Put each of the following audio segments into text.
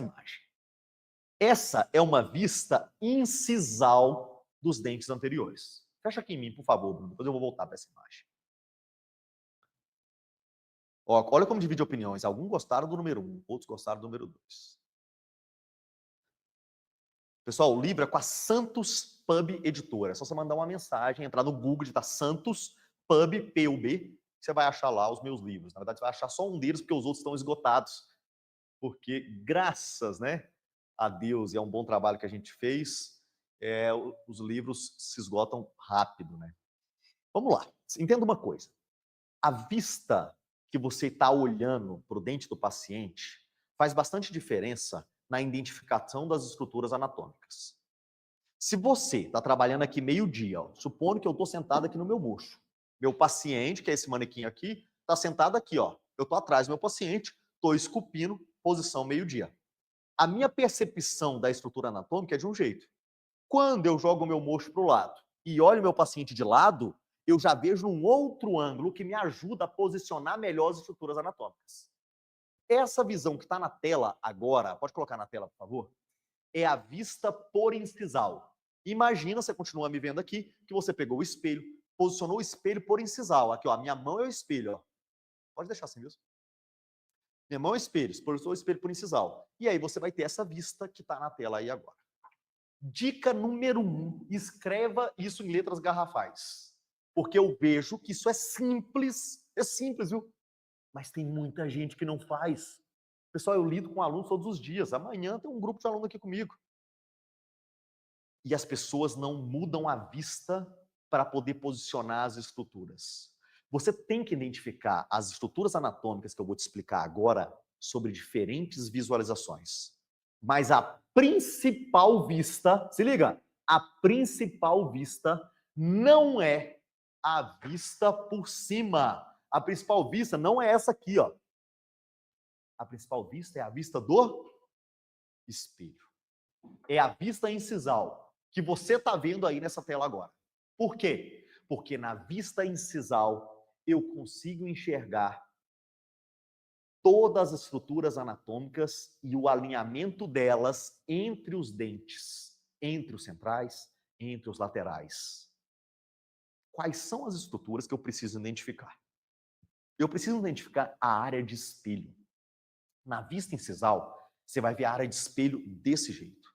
essa imagem. Essa é uma vista incisal dos dentes anteriores. Fecha aqui em mim, por favor, Bruno. Depois eu vou voltar para essa imagem. Ó, olha como divide opiniões. Alguns gostaram do número 1, outros gostaram do número 2. Pessoal, o livro é com a Santos Pub Editora. É só você mandar uma mensagem, entrar no Google, digitar Santos Pub, P-U-B, você vai achar lá os meus livros. Na verdade, você vai achar só um deles, porque os outros estão esgotados. Porque, graças, né, a Deus, e é um bom trabalho que a gente fez, os livros se esgotam rápido, né? Vamos lá. Entenda uma coisa. A vista que você está olhando para o dente do paciente faz bastante diferença na identificação das estruturas anatômicas. Se você está trabalhando aqui meio-dia, supondo que eu estou sentado aqui no meu mocho, meu paciente, que é esse manequim aqui, está sentado aqui, ó. Eu estou atrás do meu paciente, estou esculpindo, posição meio-dia. A minha percepção da estrutura anatômica é de um jeito. Quando eu jogo o meu mocho para o lado e olho o meu paciente de lado, eu já vejo um outro ângulo que me ajuda a posicionar melhor as estruturas anatômicas. Essa visão que está na tela agora, pode colocar na tela, por favor, é a vista por incisal. Imagina, você continua me vendo aqui, que você pegou o espelho, posicionou o espelho por incisal. Aqui, ó, minha mão é o espelho, ó. Pode deixar assim mesmo. Minha mão é o espelho, posicionou o espelho por incisal. E aí você vai ter essa vista que está na tela aí agora. Dica número 1, escreva isso em letras garrafais. Porque eu vejo que isso é simples, viu? Mas tem muita gente que não faz. Pessoal, eu lido com alunos todos os dias. Amanhã tem um grupo de aluno aqui comigo. E as pessoas não mudam a vista para poder posicionar as estruturas. Você tem que identificar as estruturas anatômicas que eu vou te explicar agora sobre diferentes visualizações. Mas a principal vista, se liga, a principal vista não é a vista por cima. A principal vista não é essa aqui, ó. A principal vista é a vista do espelho. É a vista incisal que você está vendo aí nessa tela agora. Por quê? Porque na vista incisal eu consigo enxergar todas as estruturas anatômicas e o alinhamento delas entre os dentes, entre os centrais, entre os laterais. Quais são as estruturas que eu preciso identificar? Eu preciso identificar a área de espelho. Na vista incisal, você vai ver a área de espelho desse jeito.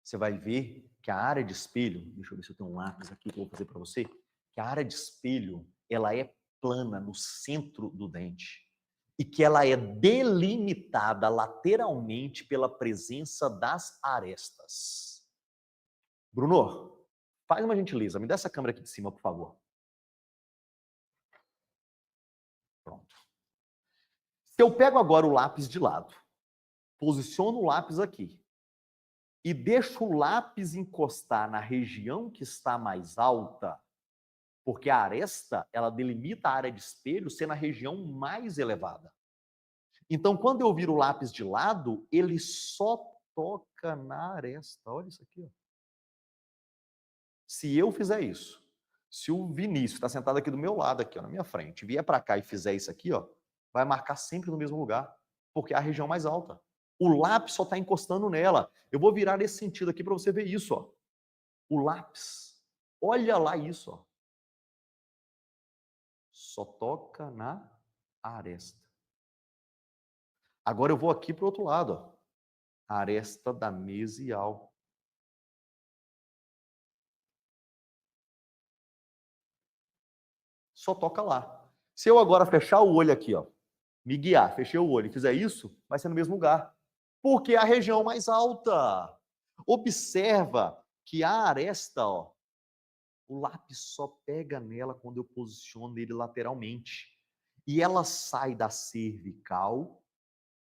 Você vai ver que a área de espelho, deixa eu ver se eu tenho um lápis aqui que eu vou fazer para você, que a área de espelho, ela é plana no centro do dente e que ela é delimitada lateralmente pela presença das arestas. Bruno, faz uma gentileza, me dá essa câmera aqui de cima, por favor. Pronto. Se eu pego agora o lápis de lado, posiciono o lápis aqui e deixo o lápis encostar na região que está mais alta, porque a aresta, ela delimita a área de espelho ser na região mais elevada. Então, quando eu viro o lápis de lado, ele só toca na aresta. Olha isso aqui, ó. Se eu fizer isso, se o Vinícius está sentado aqui do meu lado, aqui, ó, na minha frente, vier para cá e fizer isso aqui, ó, vai marcar sempre no mesmo lugar, porque é a região mais alta. O lápis só está encostando nela. Eu vou virar nesse sentido aqui para você ver isso, ó. O lápis. Olha lá isso, ó. Só toca na aresta. Agora eu vou aqui para o outro lado, ó. A aresta da mesial. Só toca lá. Se eu agora fechar o olho aqui, ó, me guiar, fechei o olho e fizer isso, vai ser no mesmo lugar. Porque é a região mais alta. Observa que a aresta, ó, o lápis só pega nela quando eu posiciono ele lateralmente. E ela sai da cervical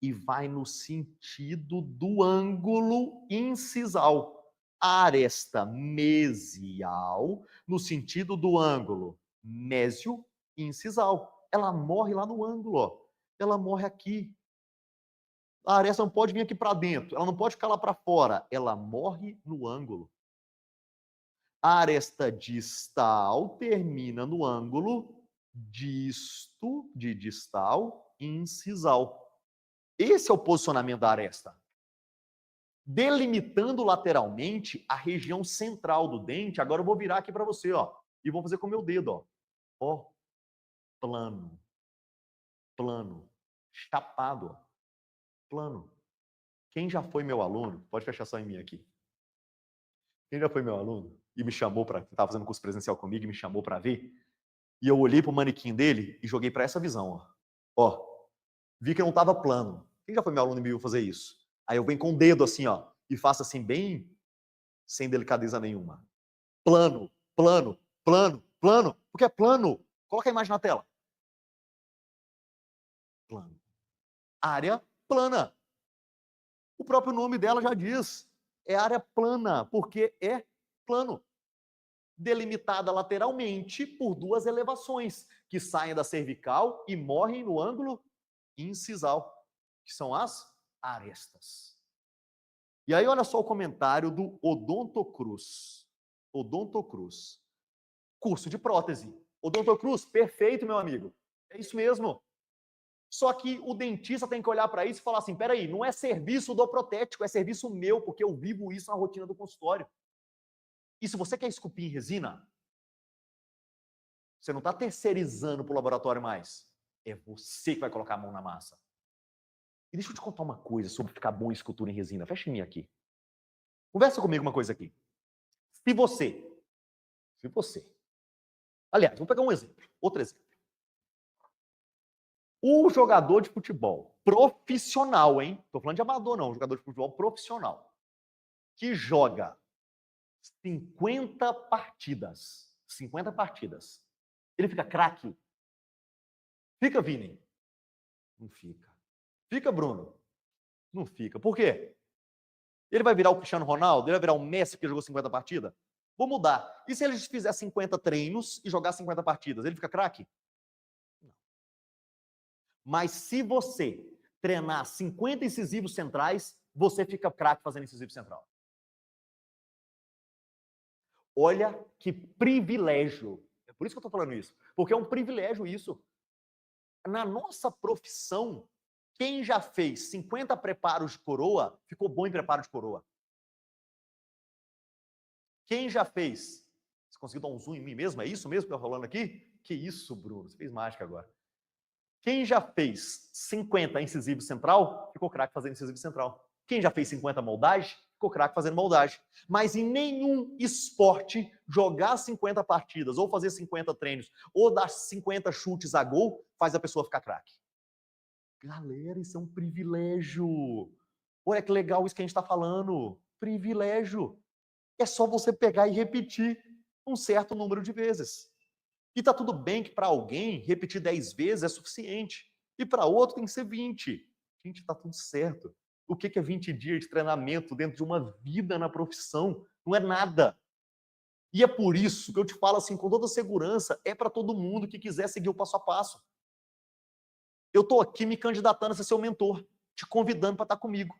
e vai no sentido do ângulo incisal. A aresta mesial no sentido do ângulo mésio incisal. Ela morre lá no ângulo, ó. Ela morre aqui. A aresta não pode vir aqui para dentro, ela não pode ficar lá para fora, ela morre no ângulo. A aresta distal termina no ângulo disto, de distal, incisal. Esse é o posicionamento da aresta. delimitando lateralmente a região central do dente. Agora eu vou virar aqui para você, ó, e vou fazer com o meu dedo, ó. Ó, plano, plano, chapado, ó, plano. Quem já foi meu aluno, pode fechar só em mim aqui. Quem já foi meu aluno e me chamou para, estava fazendo curso presencial comigo e me chamou para ver, e eu olhei para o manequim dele e joguei para essa visão, ó. Ó, vi que não estava plano. Quem já foi meu aluno e me viu fazer isso? Aí eu venho com o dedo assim, ó, e faço assim bem sem delicadeza nenhuma. Plano, plano, plano, plano. Porque é plano. Coloca a imagem na tela. Plano. Área plana. O próprio nome dela já diz. É área plana, porque é plano. Delimitada lateralmente por duas elevações, que saem da cervical e morrem no ângulo incisal, que são as arestas. E aí, olha só o comentário do Odontocruz. Odontocruz. Curso de prótese. Odontocruz, perfeito, meu amigo. É isso mesmo. Só que o dentista tem que olhar para isso e falar assim, peraí, não é serviço do protético, é serviço meu, porque eu vivo isso na rotina do consultório. E se você quer esculpir em resina, você não está terceirizando para o laboratório mais. É você que vai colocar a mão na massa. E deixa eu te contar uma coisa sobre ficar bom em escultura em resina. Fecha em mim aqui. Conversa comigo uma coisa aqui. Se você, aliás, vou pegar um exemplo, outro exemplo. O jogador de futebol profissional, hein? Tô falando de amador não, jogador de futebol profissional, que joga 50 partidas, ele fica craque? Fica, Vini? Não fica. Fica, Bruno? Não fica. Por quê? Ele vai virar o Cristiano Ronaldo? Ele vai virar o Messi que jogou 50 partidas? Vou mudar. E se ele fizer 50 treinos e jogar 50 partidas, ele fica craque? Não. Mas se você treinar 50 incisivos centrais, você fica craque fazendo incisivo central. Olha que privilégio. É por isso que eu estou falando isso. Porque é um privilégio isso. Na nossa profissão, quem já fez 50 preparos de coroa, ficou bom em preparo de coroa. Quem já fez? Você conseguiu dar um zoom em mim mesmo? É isso mesmo que eu estou falando aqui? Que isso, Bruno? Você fez mágica agora. Quem já fez 50 incisivo central, ficou craque fazendo incisivo central. Quem já fez 50 moldagem, ficou craque fazendo moldagem. Mas em nenhum esporte, jogar 50 partidas, ou fazer 50 treinos, ou dar 50 chutes a gol, faz a pessoa ficar craque. Galera, isso é um privilégio. Olha que legal isso que a gente está falando. Privilégio. É só você pegar e repetir um certo número de vezes. E tá tudo bem que para alguém repetir 10 vezes é suficiente. E para outro tem que ser 20. Gente, tá tudo certo. O que é 20 dias de treinamento dentro de uma vida na profissão? Não é nada. E é por isso que eu te falo assim, com toda segurança, é para todo mundo que quiser seguir o passo a passo. Eu estou aqui me candidatando a ser seu mentor, te convidando para estar comigo.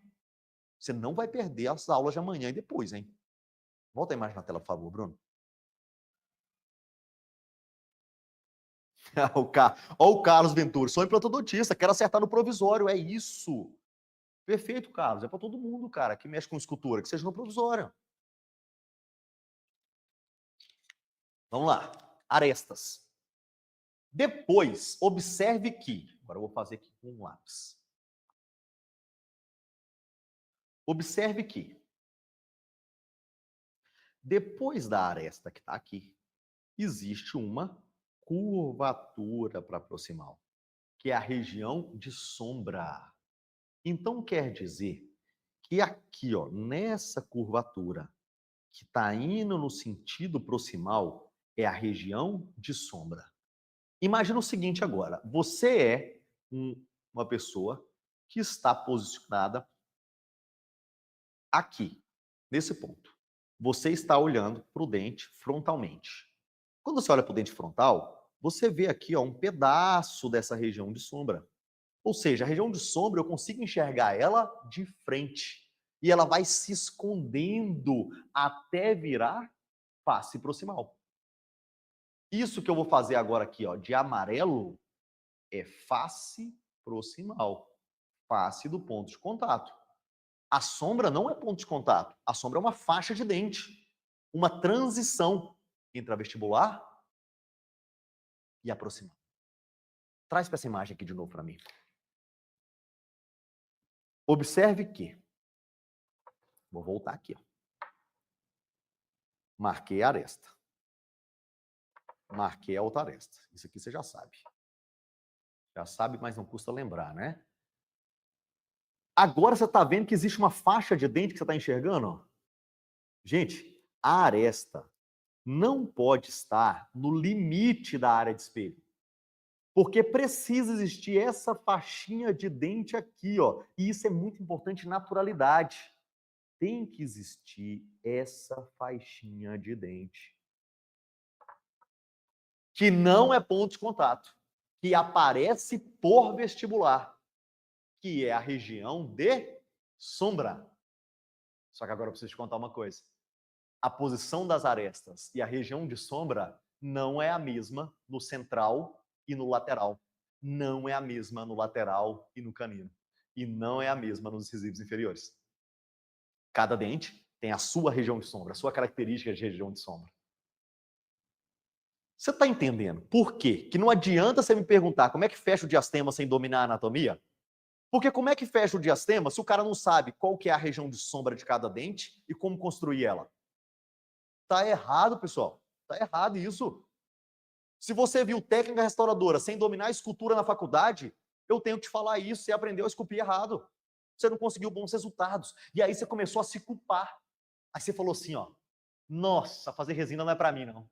Você não vai perder as aulas de amanhã e depois, hein? Volta a imagem na tela, por favor, Bruno. Olha o Carlos Ventura, sou implantodonista, quero acertar no provisório, é isso. Perfeito, Carlos, é para todo mundo, cara, que mexe com escultura, que seja no provisório. Vamos lá, arestas. Depois, observe que, agora eu vou fazer aqui com um lápis. Observe que, depois da aresta que está aqui, existe uma curvatura para proximal, que é a região de sombra. Então, quer dizer que aqui, ó, nessa curvatura, que está indo no sentido proximal, é a região de sombra. Imagina o seguinte agora, você é uma pessoa que está posicionada aqui, nesse ponto. Você está olhando para o dente frontalmente. Quando você olha para o dente frontal, você vê aqui ó, um pedaço dessa região de sombra. Ou seja, a região de sombra eu consigo enxergar ela de frente. E ela vai se escondendo até virar face proximal. Isso que eu vou fazer agora aqui, ó, de amarelo, é face proximal. Face do ponto de contato. A sombra não é ponto de contato. A sombra é uma faixa de dente. Uma transição entre a vestibular e a proximal. Traz para essa imagem aqui de novo para mim. Observe que... Vou voltar aqui. Ó. Marquei a aresta. Marquei a outra aresta. Isso aqui você já sabe. Já sabe, mas não custa lembrar, né? Agora você está vendo que existe uma faixa de dente que você está enxergando? Ó. Gente, a aresta não pode estar no limite da área de espelho. Porque precisa existir essa faixinha de dente aqui, ó. E isso é muito importante, naturalidade. Tem que existir essa faixinha de dente. Que não é ponto de contato. Que aparece por vestibular. Que é a região de sombra. Só que agora eu preciso te contar uma coisa. A posição das arestas e a região de sombra não é a mesma no central e no lateral. Não é a mesma no lateral e no canino. E não é a mesma nos incisivos inferiores. Cada dente tem a sua região de sombra, a sua característica de região de sombra. Você está entendendo por quê? Que não adianta você me perguntar como é que fecha o diastema sem dominar a anatomia? Porque como é que fecha o diastema se o cara não sabe qual que é a região de sombra de cada dente e como construir ela? Tá errado, pessoal. Tá errado isso. Se você viu técnica restauradora sem dominar a escultura na faculdade, eu tenho que te falar isso. Você aprendeu a esculpir errado. Você não conseguiu bons resultados. E aí você começou a se culpar. Aí você falou assim, ó, nossa, fazer resina não é para mim, não.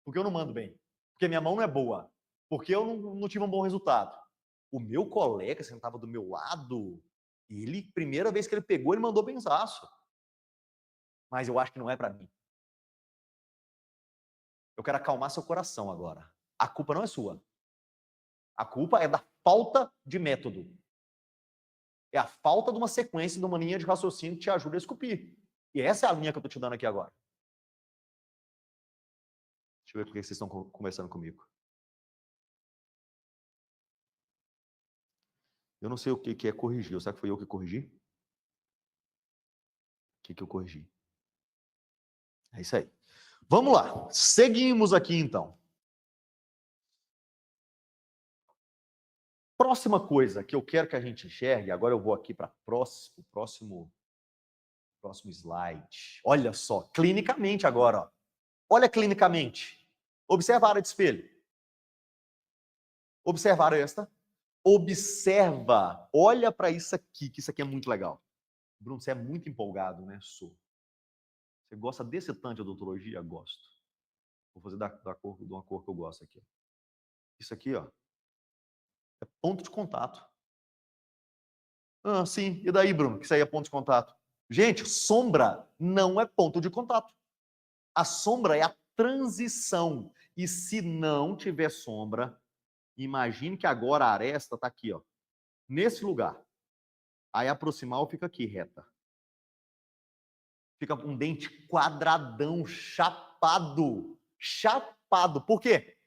Porque eu não mando bem. Porque minha mão não é boa. Porque eu não tive um bom resultado. O meu colega sentava do meu lado, ele, primeira vez que ele pegou, ele mandou benzaço. Mas eu acho que não é para mim. Eu quero acalmar seu coração agora. A culpa não é sua. A culpa é da falta de método. É a falta de uma sequência, de uma linha de raciocínio que te ajuda a esculpir. E essa é a linha que eu estou te dando aqui agora. Deixa eu ver por que vocês estão conversando comigo. Eu não sei o que é corrigir. Será que foi eu que corrigi? O que eu corrigi? É isso aí. Vamos lá. Seguimos aqui, então. Próxima coisa que eu quero que a gente enxergue, agora eu vou aqui para o próximo slide. Olha só, clinicamente agora. Ó. Olha clinicamente. Observa a área de espelho. Observa a aresta. Observa. Olha para isso aqui, que isso aqui é muito legal. Bruno, você é muito empolgado, né? Sou. Você gosta desse tanto de odontologia? Gosto. Vou fazer de uma cor que eu gosto aqui. Isso aqui, ó, é ponto de contato. Ah, sim. E daí, Bruno? Que isso aí é ponto de contato. Gente, sombra não é ponto de contato. A sombra é a transição. E se não tiver sombra, imagine que agora a aresta está aqui, ó, nesse lugar. Aí a proximal fica aqui, reta. Fica um dente quadradão, chapado. Chapado. Por quê?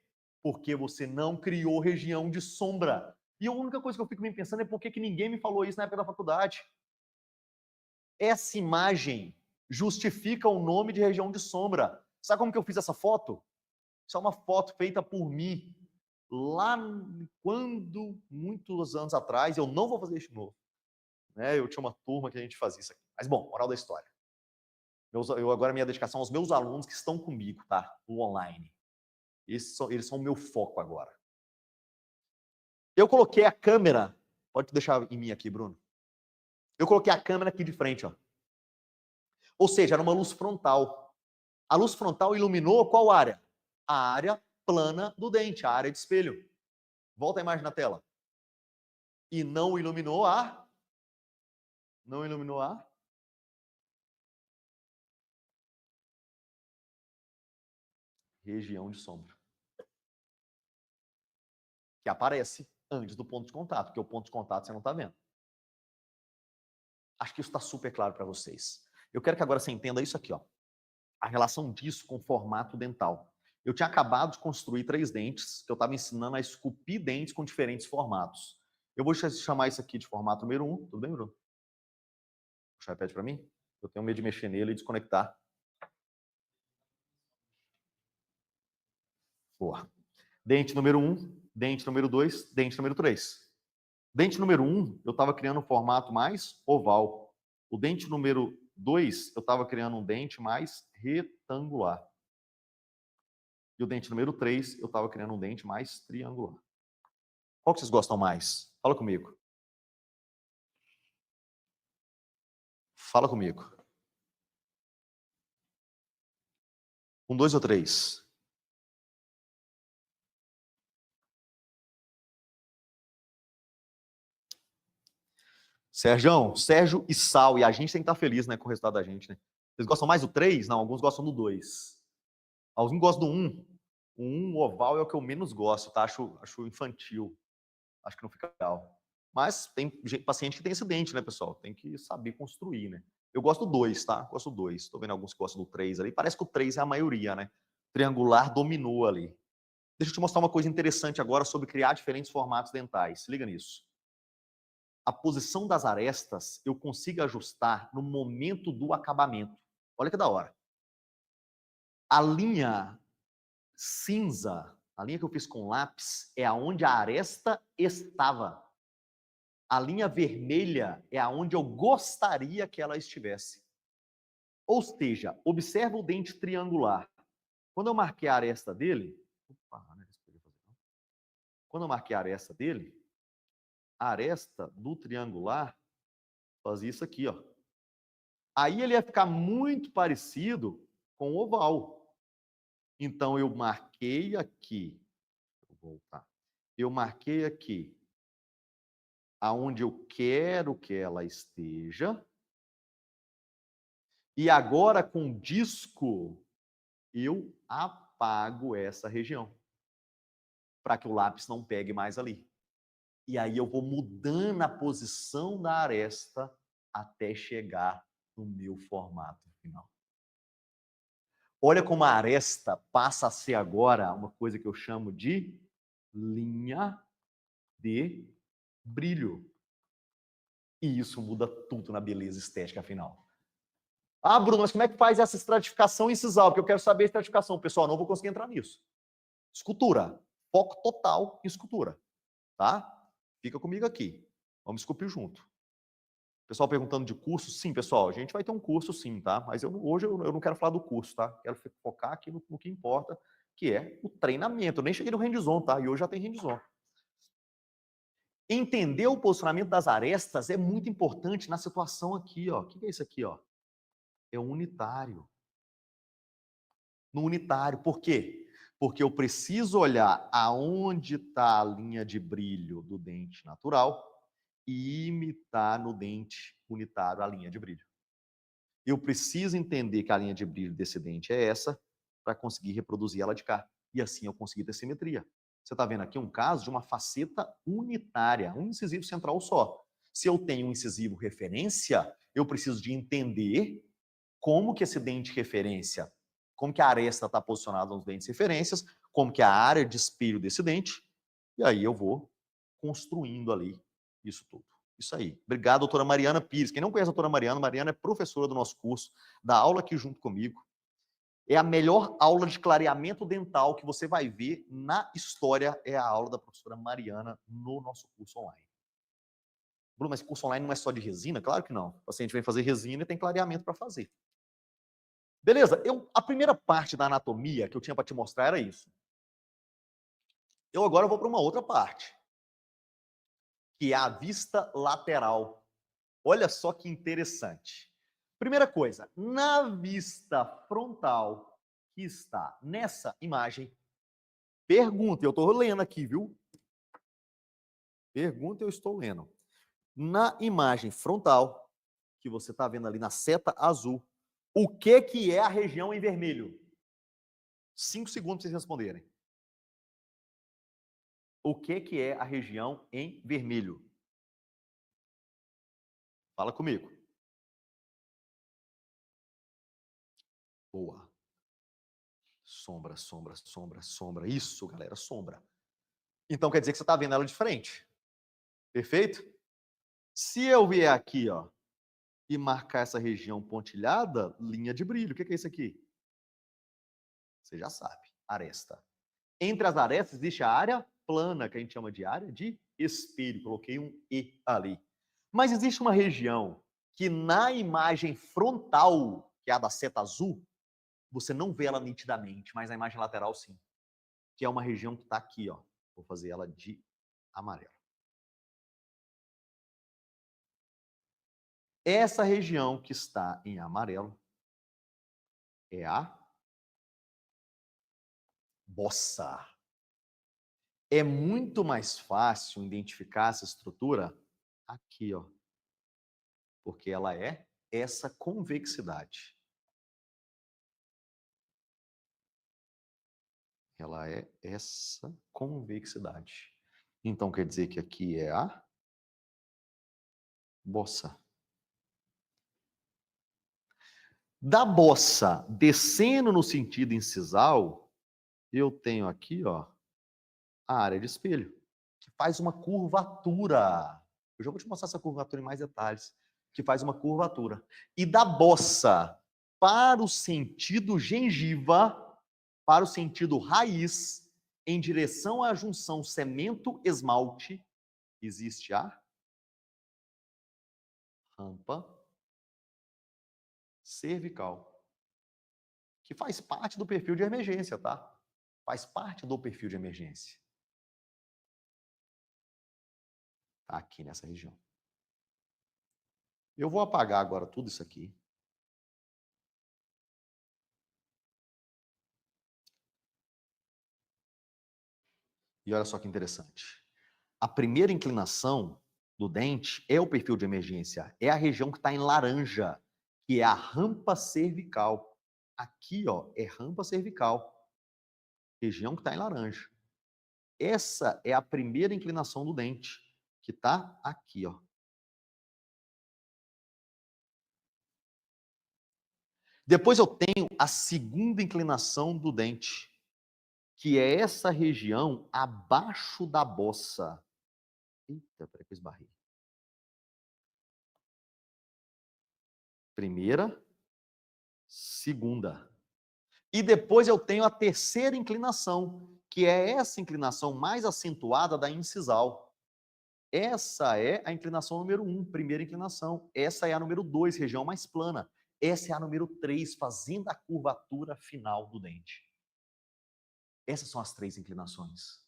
Porque você não criou região de sombra. E a única coisa que eu fico me pensando é por que ninguém me falou isso na época da faculdade. Essa imagem justifica o nome de região de sombra. Sabe como que eu fiz essa foto? Isso é uma foto feita por mim lá quando, muitos anos atrás, eu não vou fazer isso de novo. Né? Eu tinha uma turma que a gente fazia isso aqui. Mas, bom, moral da história. Eu agora, minha dedicação aos meus alunos que estão comigo, tá? No online. Eles são o meu foco agora. Eu coloquei a câmera, pode deixar em mim aqui, Bruno. Eu coloquei a câmera aqui de frente, ó. Ou seja, era uma luz frontal. A luz frontal iluminou qual área? A área plana do dente, a área de espelho. Volta a imagem na tela. E não iluminou a... Não iluminou a... região de sombra. Que aparece antes do ponto de contato, porque o ponto de contato você não está vendo. Acho que isso está super claro para vocês. Eu quero que agora você entenda isso aqui, ó. A relação disso com o formato dental. Eu tinha acabado de construir 3 dentes, que eu estava ensinando a esculpir dentes com diferentes formatos. Eu vou chamar isso aqui de formato número 1, tudo bem, Bruno? Puxa o iPad para mim? Eu tenho medo de mexer nele e desconectar. Boa. Dente número 1, dente número 2, dente número 3. Dente número 1, eu estava criando um formato mais oval. O dente número 2, eu estava criando um dente mais retangular. E o dente número 3, eu estava criando um dente mais triangular. Qual que vocês gostam mais? Fala comigo. Fala comigo. 1, 2 ou 3? Sérgio e Sal. E a gente tem que estar feliz, né, com o resultado da gente, né? Vocês gostam mais do 3? Não, alguns gostam do 2. Alguns gostam do 1. O 1 oval é o que eu menos gosto, tá? Acho infantil. Acho que não fica legal. Mas tem paciente que tem esse dente, né, pessoal? Tem que saber construir, né? Eu gosto do 2, tá? Gosto do 2. Tô vendo alguns que gostam do 3 ali. Parece que o 3 é a maioria, né? Triangular dominou ali. Deixa eu te mostrar uma coisa interessante agora sobre criar diferentes formatos dentais. Se liga nisso. A posição das arestas eu consigo ajustar no momento do acabamento. Olha que da hora. A linha cinza, a linha que eu fiz com lápis, é aonde a aresta estava. A linha vermelha é aonde eu gostaria que ela estivesse. Ou seja, observa o dente triangular. Quando eu marquei a aresta dele, quando eu marquei a aresta dele, a aresta do triangular fazia isso aqui, ó. Aí ele ia ficar muito parecido com o oval. Então eu marquei aqui, vou voltar. Eu marquei aqui aonde eu quero que ela esteja. E agora com disco eu apago essa região para que o lápis não pegue mais ali. E aí eu vou mudando a posição da aresta até chegar no meu formato final. Olha como a aresta passa a ser agora uma coisa que eu chamo de linha de brilho. E isso muda tudo na beleza estética final. Ah, Bruno, mas como é que faz essa estratificação incisal? Porque eu quero saber a estratificação. Pessoal, não vou conseguir entrar nisso. Escultura. Foco total em escultura. Tá? Fica comigo aqui. Vamos esculpir junto. Pessoal perguntando de curso. Sim, pessoal, a gente vai ter um curso sim, tá? Mas hoje eu não quero falar do curso, tá? Quero focar aqui no que importa, que é o treinamento. Eu nem cheguei no hands-on, tá? E hoje já tem hands-on. Entender o posicionamento das arestas é muito importante na situação aqui, ó. O que é isso aqui, ó? É um unitário. No unitário. Por quê? Porque eu preciso olhar aonde está a linha de brilho do dente natural e imitar no dente unitário a linha de brilho. Eu preciso entender que a linha de brilho desse dente é essa para conseguir reproduzir ela de cá. E assim eu conseguir ter simetria. Você está vendo aqui um caso de uma faceta unitária, um incisivo central só. Se eu tenho um incisivo referência, eu preciso de entender como que esse dente referência, como que a aresta está posicionada nos dentes referências, como que a área de espelho desse dente, e aí eu vou construindo ali isso tudo. Isso aí. Obrigado, doutora Mariana Pires. Quem não conhece a doutora Mariana, Mariana é professora do nosso curso, dá aula aqui junto comigo. É a melhor aula de clareamento dental que você vai ver na história, é a aula da professora Mariana no nosso curso online. Bruno, mas curso online não é só de resina? Claro que não. O paciente vem fazer resina e tem clareamento para fazer. Beleza, a primeira parte da anatomia que eu tinha para te mostrar era isso. Eu agora vou para uma outra parte, que é a vista lateral. Olha só que interessante. Primeira coisa, na vista frontal que está nessa imagem, pergunta, eu estou lendo aqui, viu? Pergunta, eu estou lendo. Na imagem frontal, que você está vendo ali na seta azul, o que é a região em vermelho? 5 segundos para vocês responderem. O que é a região em vermelho? Fala comigo. Boa. Sombra, sombra, sombra, sombra. Isso, galera, sombra. Então quer dizer que você está vendo ela de frente. Perfeito? Se eu vier aqui, ó, e marcar essa região pontilhada, linha de brilho. O que é isso aqui? Você já sabe, aresta. Entre as arestas existe a área plana, que a gente chama de área de espelho. Coloquei um E ali. Mas existe uma região que na imagem frontal, que é a da seta azul, você não vê ela nitidamente, mas na imagem lateral sim. Que é uma região que está aqui, ó. Vou fazer ela de amarelo. Essa região que está em amarelo é a bossa. É muito mais fácil identificar essa estrutura aqui, ó. Porque ela é essa convexidade. Ela é essa convexidade. Então quer dizer que aqui é a bossa. Da bossa descendo no sentido incisal, eu tenho aqui, ó, a área de espelho, que faz uma curvatura. Eu já vou te mostrar essa curvatura em mais detalhes, que faz uma curvatura. E da bossa para o sentido gengiva, para o sentido raiz, em direção à junção cemento-esmalte, existe a rampa cervical, que faz parte do perfil de emergência, tá? Faz parte do perfil de emergência. Tá aqui nessa região. Eu vou apagar agora tudo isso aqui. E olha só que interessante. A primeira inclinação do dente é o perfil de emergência. É a região que está em laranja, que é a rampa cervical. Aqui, ó, é rampa cervical. Região que está em laranja. Essa é a primeira inclinação do dente, que está aqui, ó. Depois eu tenho a segunda inclinação do dente, que é essa região abaixo da bossa. Eita, peraí que eu esbarrei. Primeira, segunda. E depois eu tenho a terceira inclinação, que é essa inclinação mais acentuada da incisal. Essa é a inclinação número 1, primeira inclinação. Essa é a número 2, região mais plana. Essa é a número 3, fazendo a curvatura final do dente. Essas são as 3 inclinações.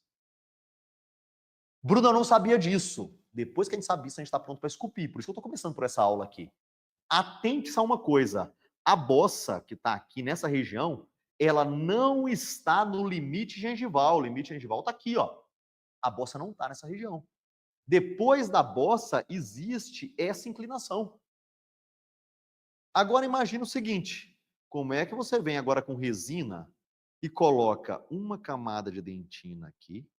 Bruno, eu não sabia disso. Depois que a gente sabe isso, a gente está pronto para esculpir. Por isso que eu estou começando por essa aula aqui. Atente-se a uma coisa. A bossa, que está aqui nessa região, ela não está no limite gengival. O limite gengival está aqui, ó. A bossa não está nessa região. Depois da bossa, existe essa inclinação. Agora imagine o seguinte, como é que você vem agora com resina e coloca uma camada de dentina aqui,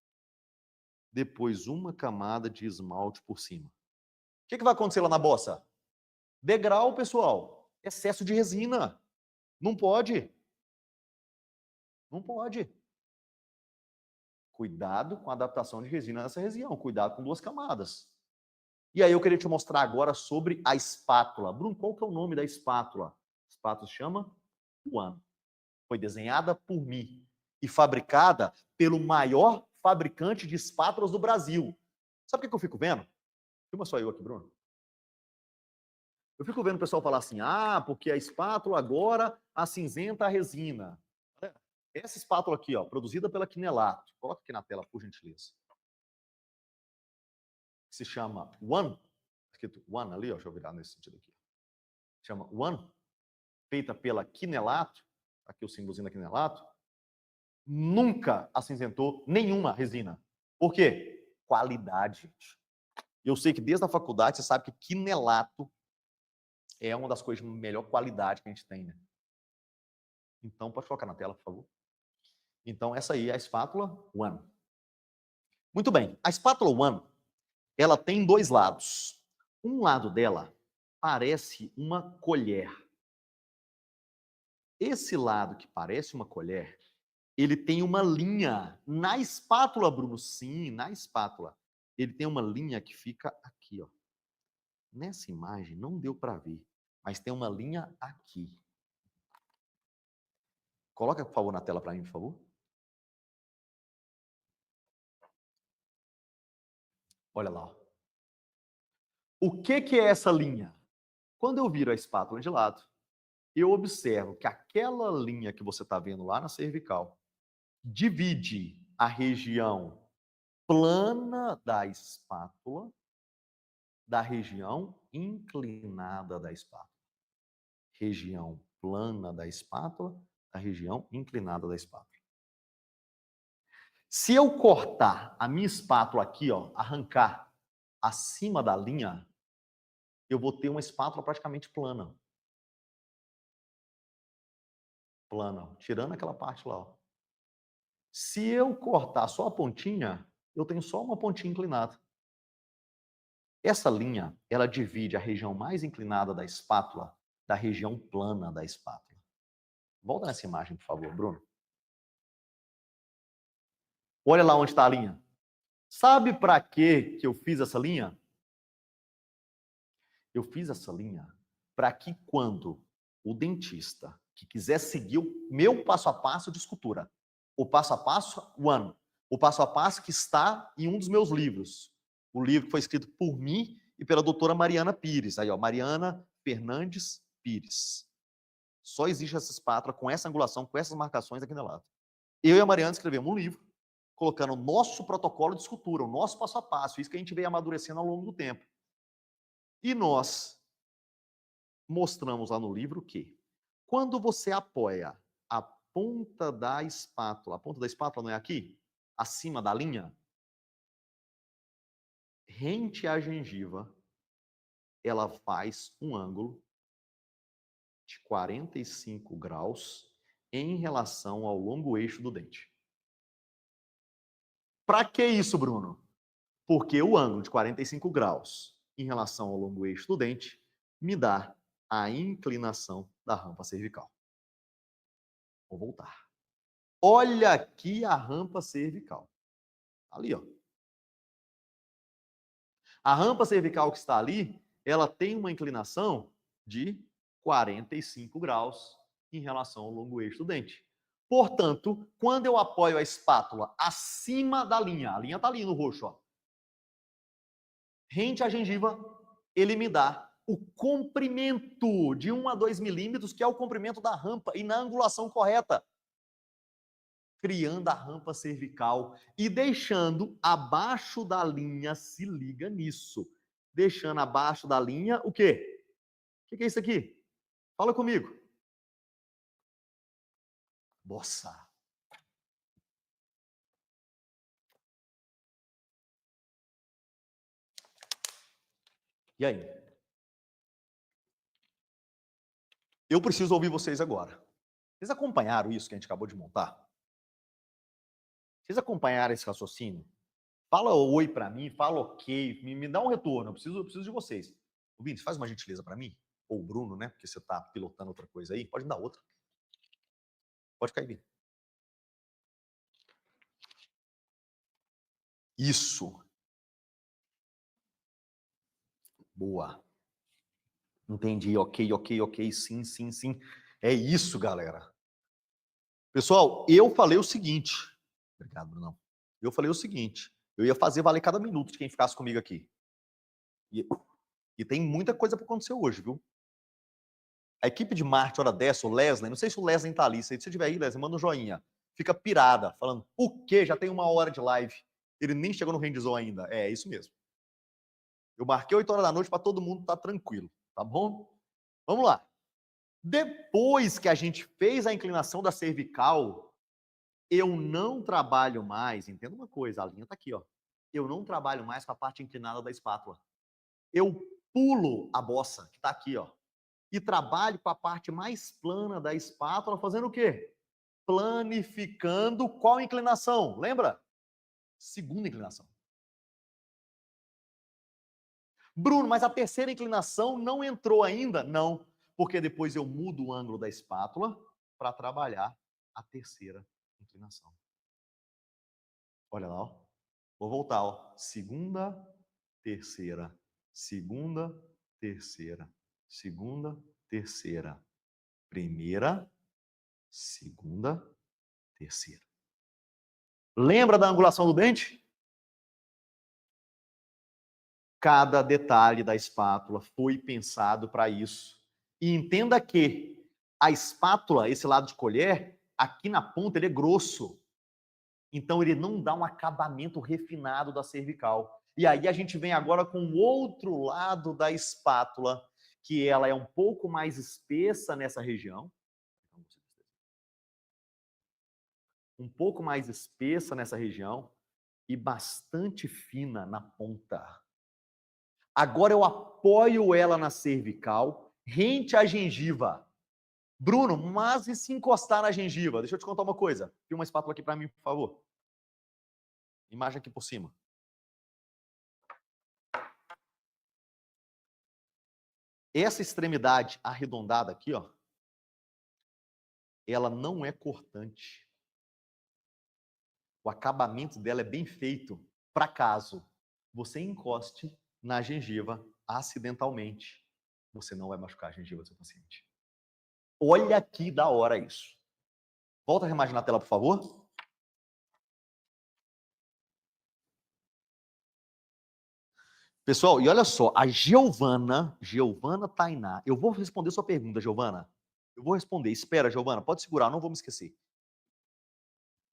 depois uma camada de esmalte por cima. O que vai acontecer lá na bossa? Degrau, pessoal. Excesso de resina. Não pode. Não pode. Cuidado com a adaptação de resina nessa região. Cuidado com 2 camadas. E aí eu queria te mostrar agora sobre a espátula. Bruno, qual que é o nome da espátula? A espátula se chama One. Foi desenhada por mim e fabricada pelo maior fabricante de espátulas do Brasil. Sabe o que eu fico vendo? Filma só eu aqui, Bruno. Eu fico vendo o pessoal falar assim, porque a espátula agora acinzenta a resina. Essa espátula aqui, ó, produzida pela Quinelato, coloca aqui na tela, por gentileza. Se chama One, escrito One ali, ó, deixa eu virar nesse sentido aqui. Chama One, feita pela Quinelato, aqui o símbolozinho da Quinelato, nunca acinzentou nenhuma resina. Por quê? Qualidade. Eu sei que desde a faculdade você sabe que quinelato é uma das coisas de melhor qualidade que a gente tem, né? Então, pode colocar na tela, por favor. Então, essa aí é a espátula One. Muito bem. A espátula One, ela tem 2 lados. Um lado dela parece uma colher. Esse lado que parece uma colher, ele tem uma linha na espátula, Bruno. Sim, na espátula. Ele tem uma linha que fica aqui, ó. Nessa imagem não deu para ver, mas tem uma linha aqui. Coloca, por favor, na tela para mim, por favor. Olha lá. Ó. O que é essa linha? Quando eu viro a espátula de lado, eu observo que aquela linha que você está vendo lá na cervical divide a região plana da espátula da região inclinada da espátula. Região plana da espátula da região inclinada da espátula. Se eu cortar a minha espátula aqui, ó, arrancar acima da linha, eu vou ter uma espátula praticamente plana. Plana, tirando aquela parte lá. Ó. Se eu cortar só a pontinha, eu tenho só uma pontinha inclinada. Essa linha, ela divide a região mais inclinada da espátula da região plana da espátula. Volta nessa imagem, por favor, Bruno. Olha lá onde está a linha. Sabe para que eu fiz essa linha? Eu fiz essa linha para que quando o dentista que quiser seguir o meu passo a passo de escultura, o passo a passo one, o passo a passo que está em um dos meus livros, o livro que foi escrito por mim e pela doutora Mariana Pires, aí ó, Mariana Fernandes Pires. Só existe essa espátula com essa angulação, com essas marcações aqui no lado. Eu e a Mariana escrevemos um livro colocando o nosso protocolo de escultura, o nosso passo a passo, isso que a gente veio amadurecendo ao longo do tempo. E nós mostramos lá no livro que, quando você apoia a ponta da espátula, a ponta da espátula não é aqui? Acima da linha? Rente à gengiva, ela faz um ângulo de 45 graus em relação ao longo eixo do dente. Para que isso, Bruno? Porque o ângulo de 45 graus em relação ao longo eixo do dente me dá a inclinação da rampa cervical. Vou voltar. Olha aqui a rampa cervical. Ali, ó. A rampa cervical que está ali, ela tem uma inclinação de 45 graus em relação ao longo eixo do dente. Portanto, quando eu apoio a espátula acima da linha, a linha está ali no roxo, ó, rente à gengiva, ele me dá o comprimento de 1 a 2 milímetros, que é o comprimento da rampa, e na angulação correta. Criando a rampa cervical e deixando abaixo da linha, se liga nisso, deixando abaixo da linha o quê? O que é isso aqui? Fala comigo. Bossa. E aí? Eu preciso ouvir vocês agora. Vocês acompanharam isso que a gente acabou de montar? Vocês acompanharam esse raciocínio? Fala oi para mim, fala ok, me dá um retorno, eu preciso de vocês. O Vinícius, faz uma gentileza para mim, ou o Bruno, né, porque você está pilotando outra coisa aí, pode me dar outra. Pode cair, Vini. Isso. Boa. Entendi, ok, ok, ok, sim, sim, sim. É isso, galera. Pessoal, eu falei o seguinte. Obrigado, Brunão. Eu falei o seguinte. Eu ia fazer valer cada minuto de quem ficasse comigo aqui. E tem muita coisa para acontecer hoje, viu? A equipe de marketing, hora dessa, o Leslie, não sei se o Leslie tá ali, se você tiver aí, Leslie, manda um joinha. Fica pirada, falando, por quê? Já tem 1 hora de live. Ele nem chegou no Rendzone ainda. É isso mesmo. Eu marquei 8 horas da noite para todo mundo estar tranquilo, tá bom? Vamos lá. Depois que a gente fez a inclinação da cervical, eu não trabalho mais, entenda uma coisa, a linha está aqui, ó. Eu não trabalho mais com a parte inclinada da espátula. Eu pulo a bossa, que está aqui, ó, e trabalho com a parte mais plana da espátula, fazendo o quê? Planificando qual inclinação? Lembra? Segunda inclinação. Bruno, mas a terceira inclinação não entrou ainda? Não, porque depois eu mudo o ângulo da espátula para trabalhar a terceira inclinação. Olha lá, ó. Vou voltar, ó. Segunda, terceira, segunda, terceira, segunda, terceira, primeira, segunda, terceira. Lembra da angulação do dente? Cada detalhe da espátula foi pensado para isso. E entenda que a espátula, esse lado de colher, aqui na ponta ele é grosso. Então ele não dá um acabamento refinado da cervical. E aí a gente vem agora com o outro lado da espátula, que ela é um pouco mais espessa nessa região. Um pouco mais espessa nessa região e bastante fina na ponta. Agora eu apoio ela na cervical, rente à gengiva. Bruno, mas e se encostar na gengiva? Deixa eu te contar uma coisa. Tem uma espátula aqui para mim, por favor. Imagem aqui por cima. Essa extremidade arredondada aqui, ó, ela não é cortante. O acabamento dela é bem feito para caso você encoste na gengiva acidentalmente. Você não vai machucar a gengiva do seu paciente. Olha que da hora isso. Volta a reimaginar a tela, por favor. Pessoal, e olha só, a Giovana Tainá, eu vou responder sua pergunta, Giovana. Eu vou responder. Espera, Giovana, pode segurar, não vou me esquecer.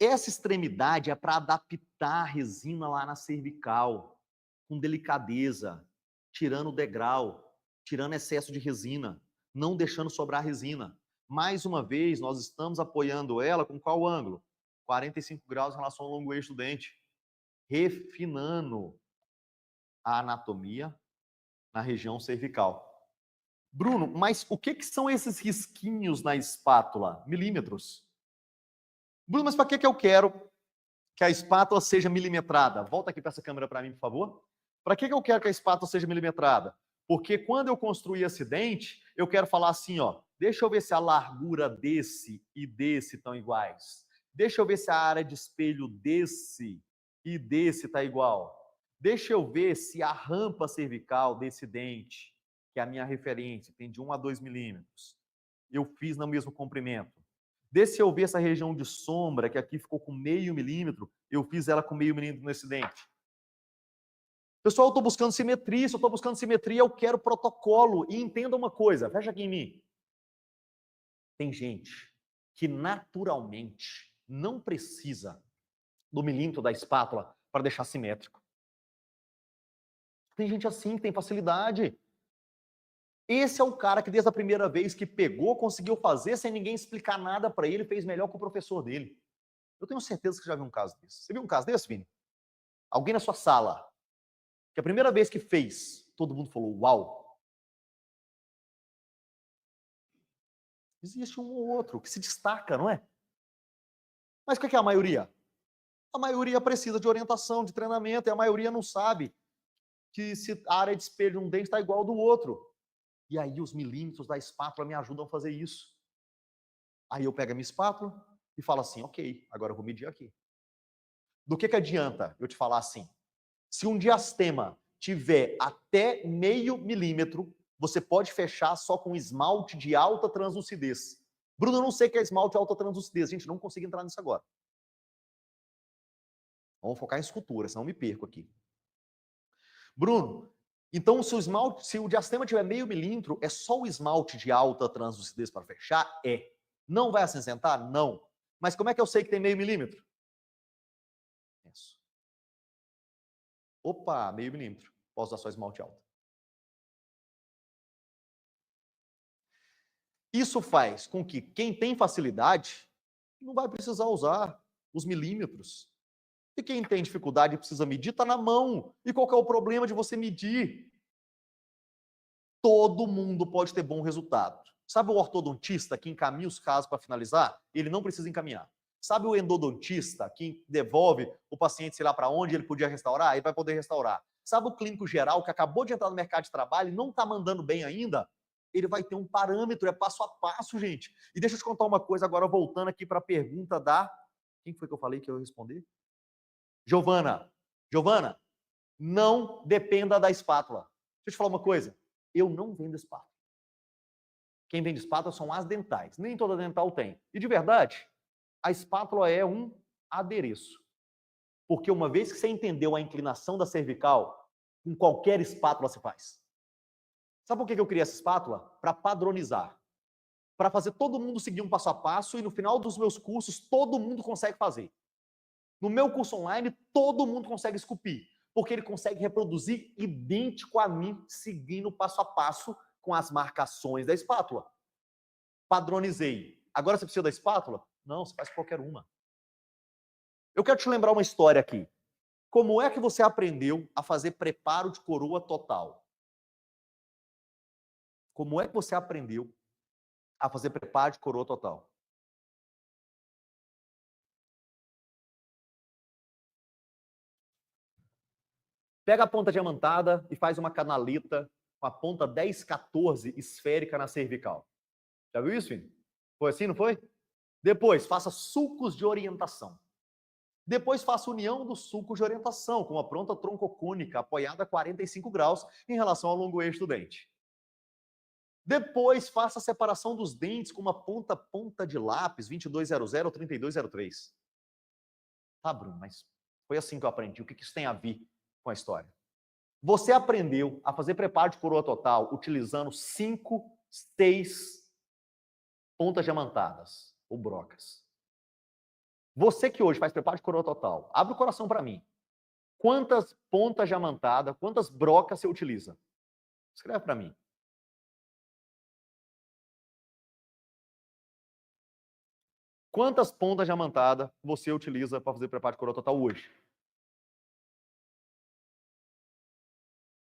Essa extremidade é para adaptar a resina lá na cervical, com delicadeza, tirando o degrau, tirando excesso de resina, não deixando sobrar resina. Mais uma vez, nós estamos apoiando ela com qual ângulo? 45 graus em relação ao longo eixo do dente, refinando a anatomia na região cervical. Bruno, mas o que são esses risquinhos na espátula? Milímetros. Bruno, mas para que eu quero que a espátula seja milimetrada? Volta aqui para essa câmera para mim, por favor. Para que eu quero que a espátula seja milimetrada? Porque quando eu construir esse dente, eu quero falar assim, ó, deixa eu ver se a largura desse e desse estão iguais. Deixa eu ver se a área de espelho desse e desse está igual. Deixa eu ver se a rampa cervical desse dente, que é a minha referência, tem de 1 a 2 milímetros, eu fiz no mesmo comprimento. Deixa eu ver essa região de sombra, que aqui ficou com meio milímetro, eu fiz ela com meio milímetro nesse dente. Pessoal, eu estou buscando simetria, se eu estou buscando simetria, eu quero protocolo. E entenda uma coisa, fecha aqui em mim. Tem gente que naturalmente não precisa do milímetro da espátula para deixar simétrico. Tem gente assim que tem facilidade. Esse é o cara que desde a primeira vez que pegou, conseguiu fazer sem ninguém explicar nada para ele, fez melhor que o professor dele. Eu tenho certeza que você já viu um caso desse. Você viu um caso desse, Vini? Alguém na sua sala, que a primeira vez que fez, todo mundo falou, uau. Existe um ou outro que se destaca, não é? Mas o que é a maioria? A maioria precisa de orientação, de treinamento, e a maioria não sabe que se a área de espelho de um dente está igual ao do outro. E aí os milímetros da espátula me ajudam a fazer isso. Aí eu pego a minha espátula e falo assim, ok, agora eu vou medir aqui. Do que adianta eu te falar assim? Se um diastema tiver até meio milímetro, você pode fechar só com esmalte de alta translucidez. Bruno, eu não sei o que é esmalte de alta translucidez. Gente, não consigo entrar nisso agora. Vamos focar em escultura, senão eu me perco aqui. Bruno, então se o diastema tiver meio milímetro, é só o esmalte de alta translucidez para fechar? É. Não vai acinzentar? Não. Mas como é que eu sei que tem meio milímetro? Isso. Opa, meio milímetro. Posso usar só esmalte alto. Isso faz com que quem tem facilidade não vai precisar usar os milímetros. E quem tem dificuldade e precisa medir, está na mão. E qual que é o problema de você medir? Todo mundo pode ter bom resultado. Sabe o ortodontista que encaminha os casos para finalizar? Ele não precisa encaminhar. Sabe o endodontista que devolve o paciente, sei lá, para onde ele podia restaurar? Ele vai poder restaurar. Sabe o clínico geral que acabou de entrar no mercado de trabalho e não está mandando bem ainda? Ele vai ter um parâmetro, é passo a passo, gente. E deixa eu te contar uma coisa agora, voltando aqui para a pergunta da... Quem foi que eu falei que eu ia responder? Giovana. Giovana, não dependa da espátula. Deixa eu te falar uma coisa. Eu não vendo espátula. Quem vende espátula são as dentais. Nem toda dental tem. E de verdade, a espátula é um adereço. Porque uma vez que você entendeu a inclinação da cervical, com qualquer espátula você faz. Sabe por que eu criei essa espátula? Para padronizar. Para fazer todo mundo seguir um passo a passo e no final dos meus cursos todo mundo consegue fazer. No meu curso online, todo mundo consegue esculpir, porque ele consegue reproduzir idêntico a mim, seguindo passo a passo com as marcações da espátula. Padronizei. Agora você precisa da espátula? Não, você faz qualquer uma. Eu quero te lembrar uma história aqui. Como é que você aprendeu a fazer preparo de coroa total? Como é que você aprendeu a fazer preparo de coroa total? Pega a ponta diamantada e faz uma canaleta com a ponta 10, 14 esférica na cervical. Já viu isso, filho? Foi assim, não foi? Depois, faça sulcos de orientação. Depois, faça união dos sulcos de orientação, com uma pronta troncocônica apoiada a 45 graus em relação ao longo eixo do dente. Depois, faça a separação dos dentes com uma ponta de lápis 2200 ou 3203. Tá, Bruno, mas foi assim que eu aprendi. O que isso tem a ver com a história? Você aprendeu a fazer preparo de coroa total utilizando 5, 6 pontas diamantadas ou brocas. Você que hoje faz preparo de coroa total, abre o coração para mim. Quantas pontas diamantadas, quantas brocas você utiliza? Escreve para mim. Quantas pontas diamantadas você utiliza para fazer preparo de coroa total hoje?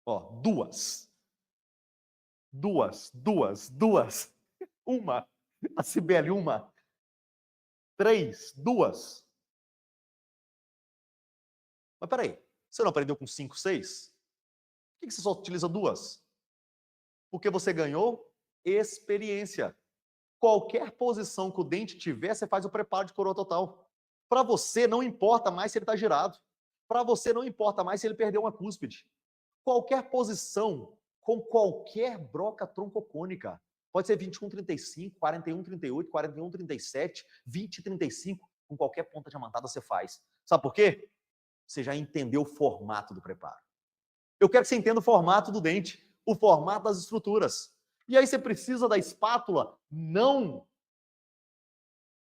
Ó, duas. Uma. A Cibele, uma. 3, 2. Mas peraí, você não aprendeu com 5, 6? Por que você só utiliza 2? Porque você ganhou experiência. Qualquer posição que o dente tiver, você faz o preparo de coroa total. Para você, não importa mais se ele está girado. Para você, não importa mais se ele perdeu uma cúspide. Qualquer posição, com qualquer broca troncocônica. Pode ser 21,35, 41,38, 41,37, 20,35. Com qualquer ponta diamantada você faz. Sabe por quê? Você já entendeu o formato do preparo. Eu quero que você entenda o formato do dente, o formato das estruturas. E aí você precisa da espátula? Não.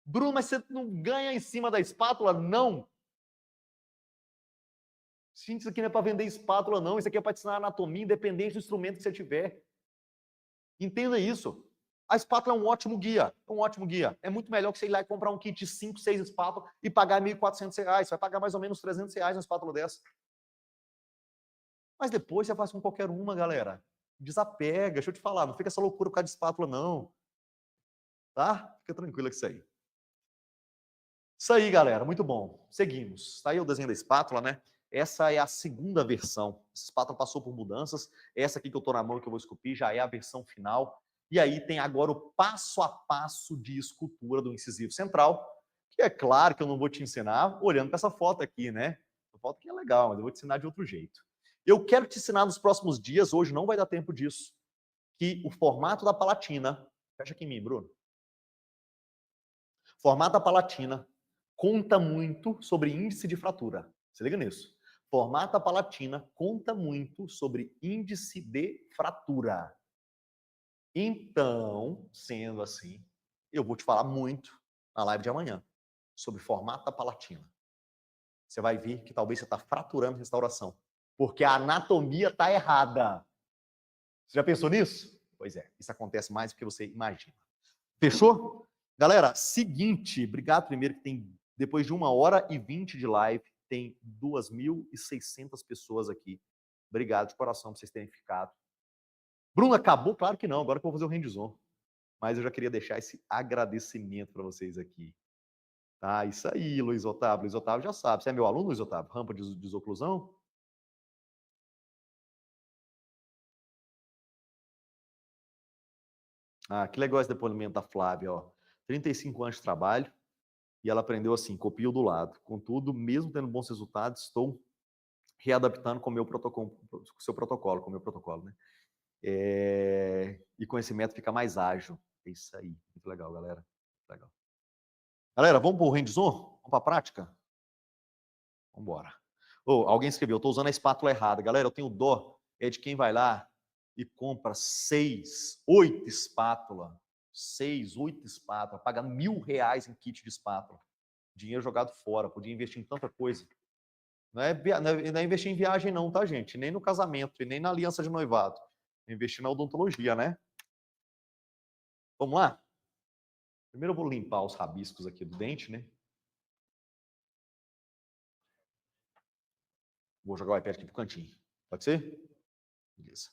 Bruno, mas você não ganha em cima da espátula? Não. Gente, isso aqui não é para vender espátula, não. Isso aqui é para te ensinar anatomia, independente do instrumento que você tiver. Entenda isso. A espátula é um ótimo guia. É um ótimo guia. É muito melhor que você ir lá e comprar um kit de 5, 6 espátulas e pagar R$1.400. Você vai pagar mais ou menos R$300 na espátula dessa. Mas depois você faz com qualquer uma, galera. Desapega. Deixa eu te falar, não fica essa loucura por causa de espátula, não. Tá? Fica tranquilo com isso aí. Isso aí, galera. Muito bom. Seguimos. Está aí o desenho da espátula, né? Essa é a segunda versão. Essa espátula passou por mudanças. Essa aqui que eu estou na mão que eu vou esculpir já é a versão final. E aí tem agora o passo a passo de escultura do incisivo central, que é claro que eu não vou te ensinar olhando para essa foto aqui, né? Essa foto aqui é legal, mas eu vou te ensinar de outro jeito. Eu quero te ensinar nos próximos dias, hoje não vai dar tempo disso, que o formato da palatina, fecha aqui em mim, Bruno. Formato da palatina conta muito sobre índice de fratura. Se liga nisso. Formato da palatina conta muito sobre índice de fratura. Então, sendo assim, eu vou te falar muito na live de amanhã sobre formato da palatina. Você vai ver que talvez você está fraturando restauração, porque a anatomia está errada. Você já pensou nisso? Pois é, isso acontece mais do que você imagina. Fechou? Galera, seguinte, obrigado primeiro que tem, depois de 1h20 de live, tem 2.600 pessoas aqui. Obrigado de coração por vocês terem ficado. Bruno, acabou? Claro que não, agora que eu vou fazer o hands-on. Mas eu já queria deixar esse agradecimento para vocês aqui. Tá, isso aí, Luiz Otávio. Luiz Otávio já sabe. Você é meu aluno, Luiz Otávio? Rampa de desoclusão? Ah, que legal esse depoimento da Flávia, ó. 35 anos de trabalho e ela aprendeu assim, copia o do lado. Contudo, mesmo tendo bons resultados, estou readaptando com o meu protocolo, com o seu protocolo, com o meu protocolo, né? E com esse método fica mais ágil. É isso aí. Muito legal, galera. Legal. Galera, vamos pro hands-on? Vamos para a prática? Vamos embora. Alguém escreveu, eu estou usando a espátula errada. Galera, eu tenho dó de quem vai lá e compra 6, 8 espátulas. 6, 8 espátulas. Paga R$1.000 em kit de espátula. Dinheiro jogado fora. Podia investir em tanta coisa. Não é investir em viagem não, tá, gente? Nem no casamento e nem na aliança de noivado. É investir na odontologia, né? Vamos lá? Primeiro eu vou limpar os rabiscos aqui do dente, né? Vou jogar o iPad aqui pro cantinho. Pode ser? Beleza.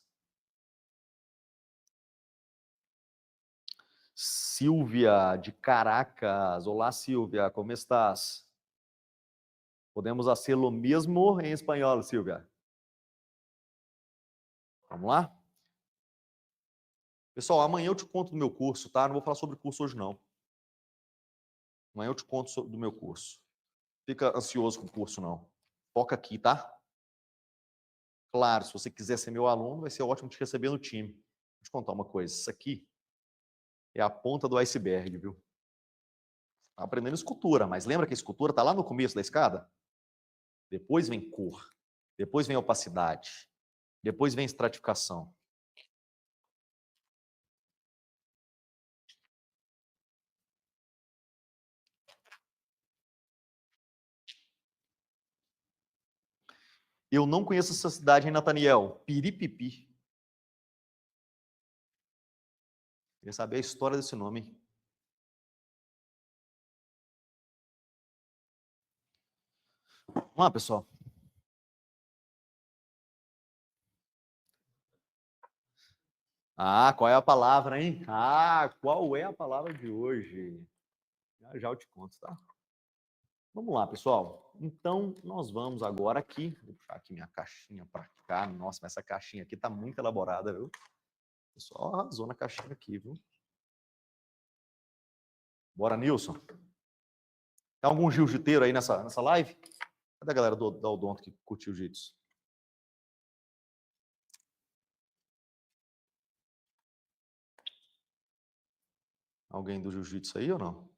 Silvia, de Caracas. Olá, Silvia, como estás? Podemos fazer o mesmo em espanhol, Silvia. Vamos lá? Pessoal, amanhã eu te conto do meu curso, tá? Não vou falar sobre o curso hoje, não. Amanhã eu te conto do meu curso. Fica ansioso com o curso, não. Foca aqui, tá? Claro, se você quiser ser meu aluno, vai ser ótimo te receber no time. Vou te contar uma coisa. Isso aqui é a ponta do iceberg, viu? Tá aprendendo escultura, mas lembra que a escultura está lá no começo da escada? Depois vem cor, depois vem opacidade, depois vem estratificação. Eu não conheço essa cidade, hein, Nathaniel? Piripipi. Queria saber a história desse nome, hein? Vamos lá, pessoal. Ah, qual é a palavra, hein? Ah, qual é a palavra de hoje? Já já eu te conto, tá? Vamos lá, pessoal. Então, nós vamos agora aqui. Vou puxar aqui minha caixinha para cá. Nossa, mas essa caixinha aqui tá muito elaborada, viu? O pessoal arrasou na caixinha aqui, viu? Bora, Nilson. Tem algum jiu-jiteiro aí nessa live? Cadê a galera da Odonto que curtiu jiu-jitsu? Alguém do jiu-jitsu aí ou não?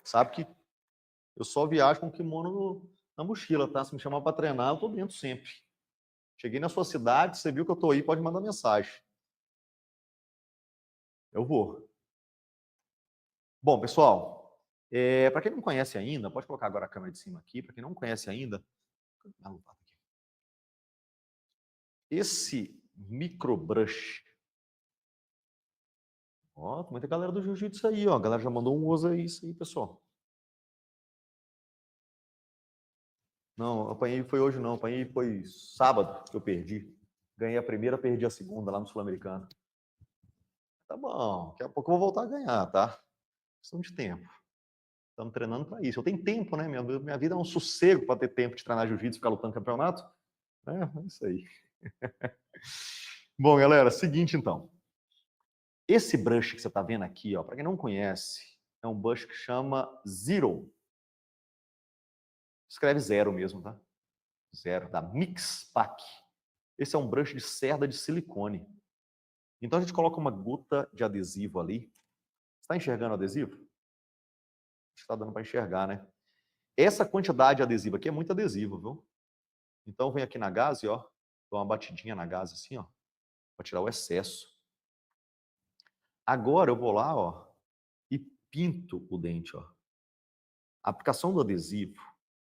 Sabe que eu só viajo com kimono na mochila, tá? Se me chamar para treinar, eu tô dentro sempre. Cheguei na sua cidade, você viu que eu tô aí, pode mandar mensagem. Eu vou. Bom, pessoal, para quem não conhece ainda, pode colocar agora a câmera de cima aqui. Para quem não conhece ainda, esse microbrush. Ó, tem muita galera do jiu-jitsu aí, ó. A galera já mandou um usa isso aí, pessoal. Não, apanhei foi hoje não, apanhei foi sábado que eu perdi. Ganhei a primeira, perdi a segunda lá no Sul-Americano. Tá bom, daqui a pouco eu vou voltar a ganhar, tá? Questão de tempo. Estamos treinando para isso. Eu tenho tempo, né? Minha vida é um sossego para ter tempo de treinar jiu-jitsu e ficar lutando campeonato. É isso aí. Bom, galera, seguinte então. Esse brush que você está vendo aqui, ó, para quem não conhece, é um brush que chama Zero. Escreve zero mesmo, tá? Zero, da Mixpac. Esse é um brush de cerda de silicone. Então a gente coloca uma gota de adesivo ali. Está enxergando o adesivo? Está dando para enxergar, né? Essa quantidade de adesivo aqui é muito adesivo, viu? Então vem aqui na gaze, ó, dou uma batidinha na gaze assim, ó, para tirar o excesso. Agora eu vou lá, ó, e pinto o dente, ó. A aplicação do adesivo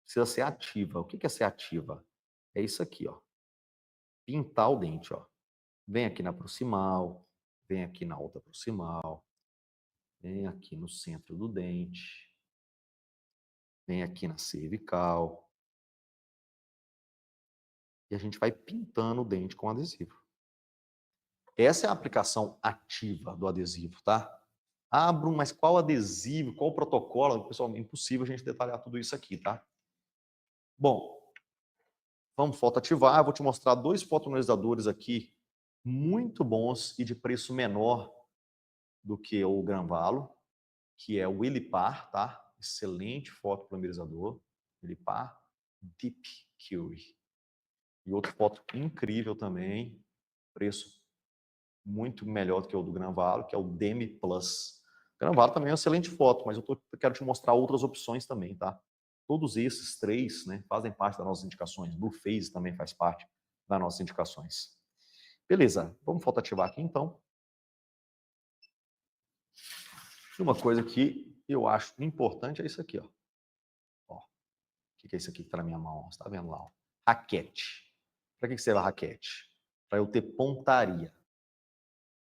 precisa ser ativa. O que é ser ativa? É isso aqui, ó. Pintar o dente, ó. Vem aqui na proximal, vem aqui na outra proximal, vem aqui no centro do dente, vem aqui na cervical. E a gente vai pintando o dente com adesivo. Essa é a aplicação ativa do adesivo, tá? Ah, Bruno, mas qual adesivo, qual protocolo? Pessoal, é impossível a gente detalhar tudo isso aqui, tá? Bom, vamos fotoativar. Eu vou te mostrar 2 fotoanalisadores aqui, muito bons e de preço menor do que o Granvalo, que é o Willipar, tá? Excelente fotopolimerizador, Willipar Deep Curie. E outra foto incrível também, preço muito melhor do que o do Granvalo, que é o Demi Plus. O Granvalo também é uma excelente foto, mas eu quero te mostrar outras opções também, tá? Todos esses três, né, fazem parte das nossas indicações. Blue Phase também faz parte das nossas indicações. Beleza, vamos fotoativar aqui então. E uma coisa que eu acho importante é isso aqui, ó. Ó, o que é isso aqui que está na minha mão? Você está vendo lá? Ó. Raquete. Para que serve a raquete? Para eu ter pontaria.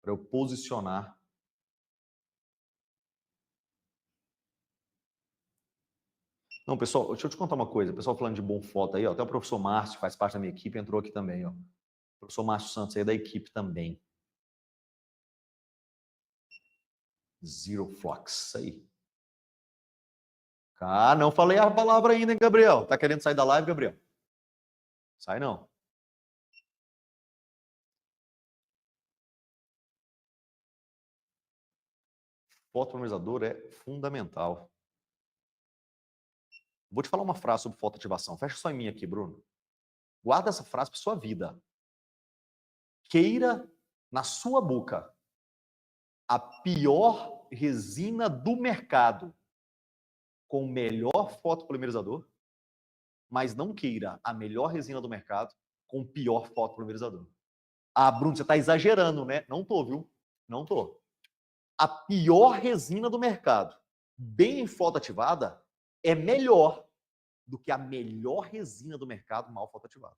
Para eu posicionar. Não, pessoal, deixa eu te contar uma coisa. O pessoal falando de bom foto aí, ó, até o professor Márcio, que faz parte da minha equipe, entrou aqui também, ó. O professor Márcio Santos aí é da equipe também. Zero Flux, isso aí. Ah, não falei a palavra ainda, hein, Gabriel? Tá querendo sair da live, Gabriel? Sai não. Fotomemorizador é fundamental. Vou te falar uma frase sobre fotoativação. Fecha só em mim aqui, Bruno. Guarda essa frase para sua vida. Queira na sua boca a pior resina do mercado com o melhor fotopolimerizador, mas não queira a melhor resina do mercado com o pior fotopolimerizador. Ah, Bruno, você está exagerando, né? Não tô, viu? Não tô. A pior resina do mercado, bem fotoativada, é melhor do que a melhor resina do mercado mal fotoativada.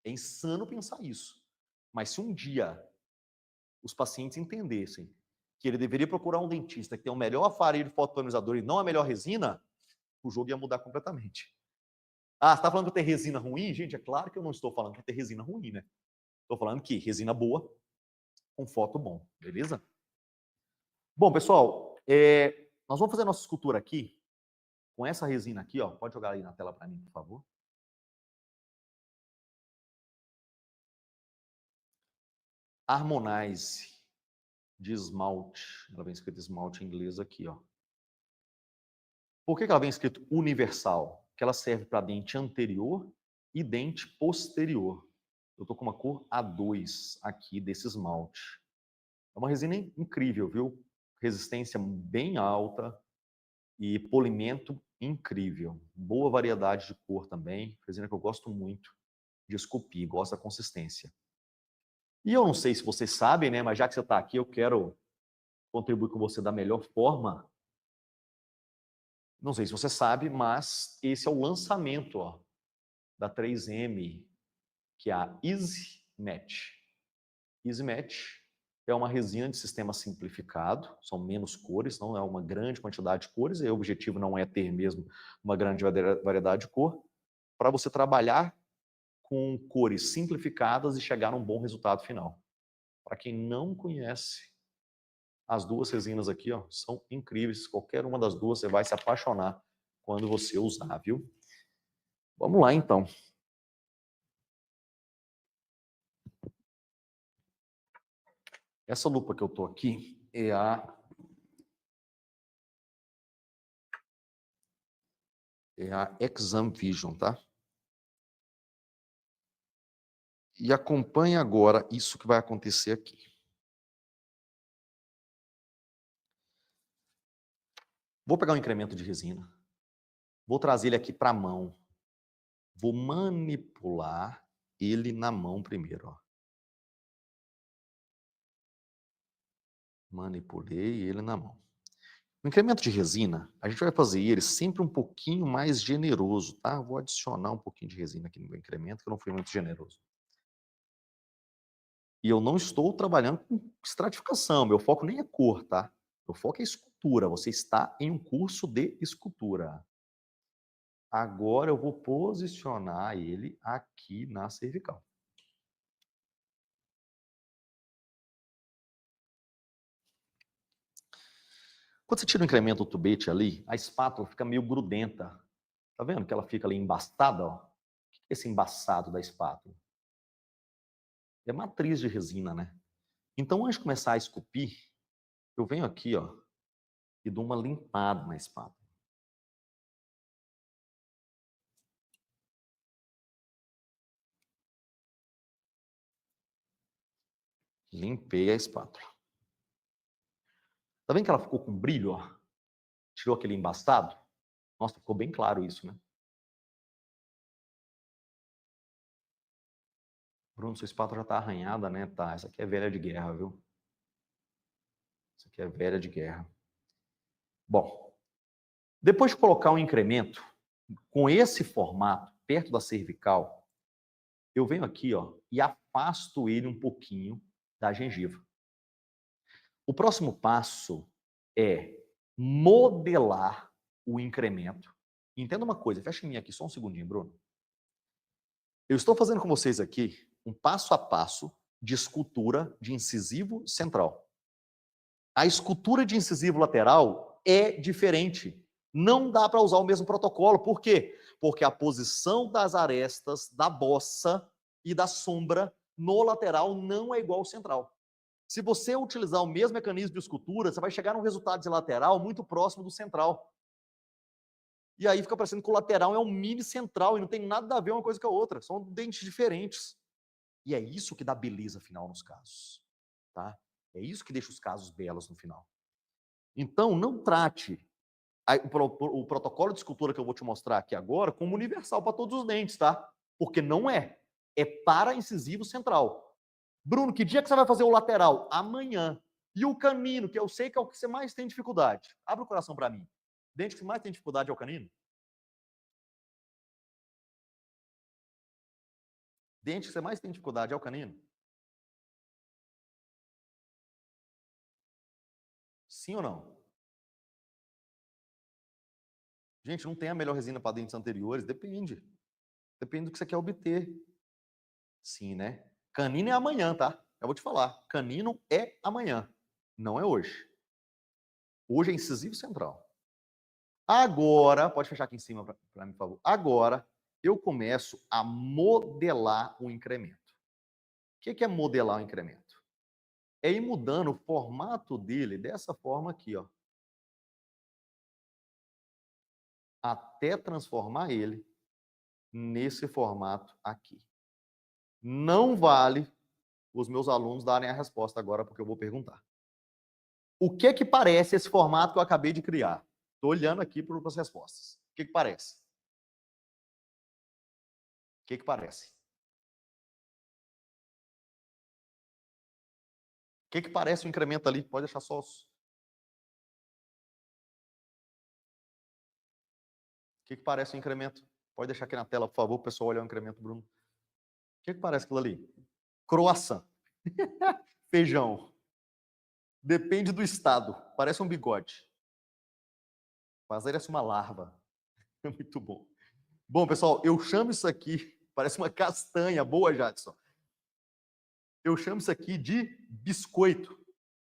É insano pensar isso. Mas se um dia os pacientes entendessem que ele deveria procurar um dentista que tem o melhor aparelho fotopolimerizador e não a melhor resina, o jogo ia mudar completamente. Ah, você está falando que tem resina ruim? Gente, é claro que eu não estou falando que tem resina ruim, né? Estou falando que resina boa com foto bom, beleza? Bom, pessoal, nós vamos fazer nossa escultura aqui com essa resina aqui, ó. Pode jogar aí na tela para mim, por favor. Harmonize de esmalte. Ela vem escrito esmalte em inglês aqui, ó. Por que ela vem escrito universal? Porque ela serve para dente anterior e dente posterior. Eu estou com uma cor A2 aqui desse esmalte. É uma resina incrível, viu? Resistência bem alta e polimento incrível. Boa variedade de cor também. Resina que eu gosto muito de esculpir, gosto da consistência. E eu não sei se vocês sabem, né? Mas já que você está aqui, eu quero contribuir com você da melhor forma. Não sei se você sabe, mas esse é o lançamento, ó, da 3M, que é a Easy Match. Easy Match é uma resina de sistema simplificado, são menos cores, não é uma grande quantidade de cores, e o objetivo não é ter mesmo uma grande variedade de cor, para você trabalhar com cores simplificadas e chegar a um bom resultado final. Para quem não conhece, as duas resinas aqui, ó, são incríveis. Qualquer uma das duas você vai se apaixonar quando você usar, viu? Vamos lá, então. Essa lupa que eu tô aqui é a Exam Vision, tá? E acompanhe agora isso que vai acontecer aqui. Vou pegar um incremento de resina, vou trazer ele aqui para a mão, vou manipular ele na mão primeiro, ó. Manipulei ele na mão. O incremento de resina, a gente vai fazer ele sempre um pouquinho mais generoso, tá? Vou adicionar um pouquinho de resina aqui no meu incremento, que eu não fui muito generoso. E eu não estou trabalhando com estratificação, meu foco nem é cor, tá? Meu foco é escultura, você está em um curso de escultura. Agora eu vou posicionar ele aqui na cervical. Quando você tira o incremento do tubete ali, a espátula fica meio grudenta. Tá vendo que ela fica ali embaçada? Ó? O que é esse embaçado da espátula? É matriz de resina, né? Então, antes de começar a esculpir, eu venho aqui, ó, e dou uma limpada na espátula. Limpei a espátula. Tá vendo que ela ficou com brilho, ó? Tirou aquele embaçado? Nossa, ficou bem claro isso, né? Bruno, sua espátula já tá arranhada, né? Tá, essa aqui é velha de guerra, viu? Essa aqui é velha de guerra. Bom, depois de colocar um incremento com esse formato perto da cervical, eu venho aqui, ó, e afasto ele um pouquinho da gengiva. O próximo passo é modelar o incremento. Entenda uma coisa, fecha em mim aqui só um segundinho, Bruno. Eu estou fazendo com vocês aqui um passo a passo de escultura de incisivo central. A escultura de incisivo lateral é diferente. Não dá para usar o mesmo protocolo. Por quê? Porque a posição das arestas, da bossa e da sombra no lateral não é igual ao central. Se você utilizar o mesmo mecanismo de escultura, você vai chegar num resultado de lateral muito próximo do central. E aí fica parecendo que o lateral é um mini central e não tem nada a ver uma coisa com a outra. São dentes diferentes. E é isso que dá beleza final nos casos. Tá? É isso que deixa os casos belos no final. Então, não trate o protocolo de escultura que eu vou te mostrar aqui agora como universal para todos os dentes, tá? Porque não é. É para incisivo central. Bruno, que dia que você vai fazer o lateral? Amanhã. E o canino, que eu sei que é o que você mais tem dificuldade. Abre o coração para mim. O dente que você mais tem dificuldade é o canino? Dente que você mais tem dificuldade é o canino? Sim ou não? Gente, não tem a melhor resina para dentes anteriores? Depende. Depende do que você quer obter. Sim, né? Canino é amanhã, tá? Eu vou te falar. Canino é amanhã. Não é hoje. Hoje é incisivo central. Agora, pode fechar aqui em cima para mim, por favor. Agora, eu começo a modelar o incremento. O que é modelar o incremento? É ir mudando o formato dele dessa forma aqui, ó. Até transformar ele nesse formato aqui. Não vale os meus alunos darem a resposta agora, porque eu vou perguntar. O que parece esse formato que eu acabei de criar? Estou olhando aqui para as respostas. O que parece? O que parece? O que parece o incremento ali? Pode deixar só os... O que parece o incremento? Pode deixar aqui na tela, por favor, o pessoal olhar o incremento, Bruno. O que parece aquilo ali? Croissant. Feijão. Depende do estado. Parece um bigode. Parece uma larva. É muito bom. Bom, pessoal, eu chamo isso aqui, parece uma castanha. Boa, Jadson. Eu chamo isso aqui de biscoito.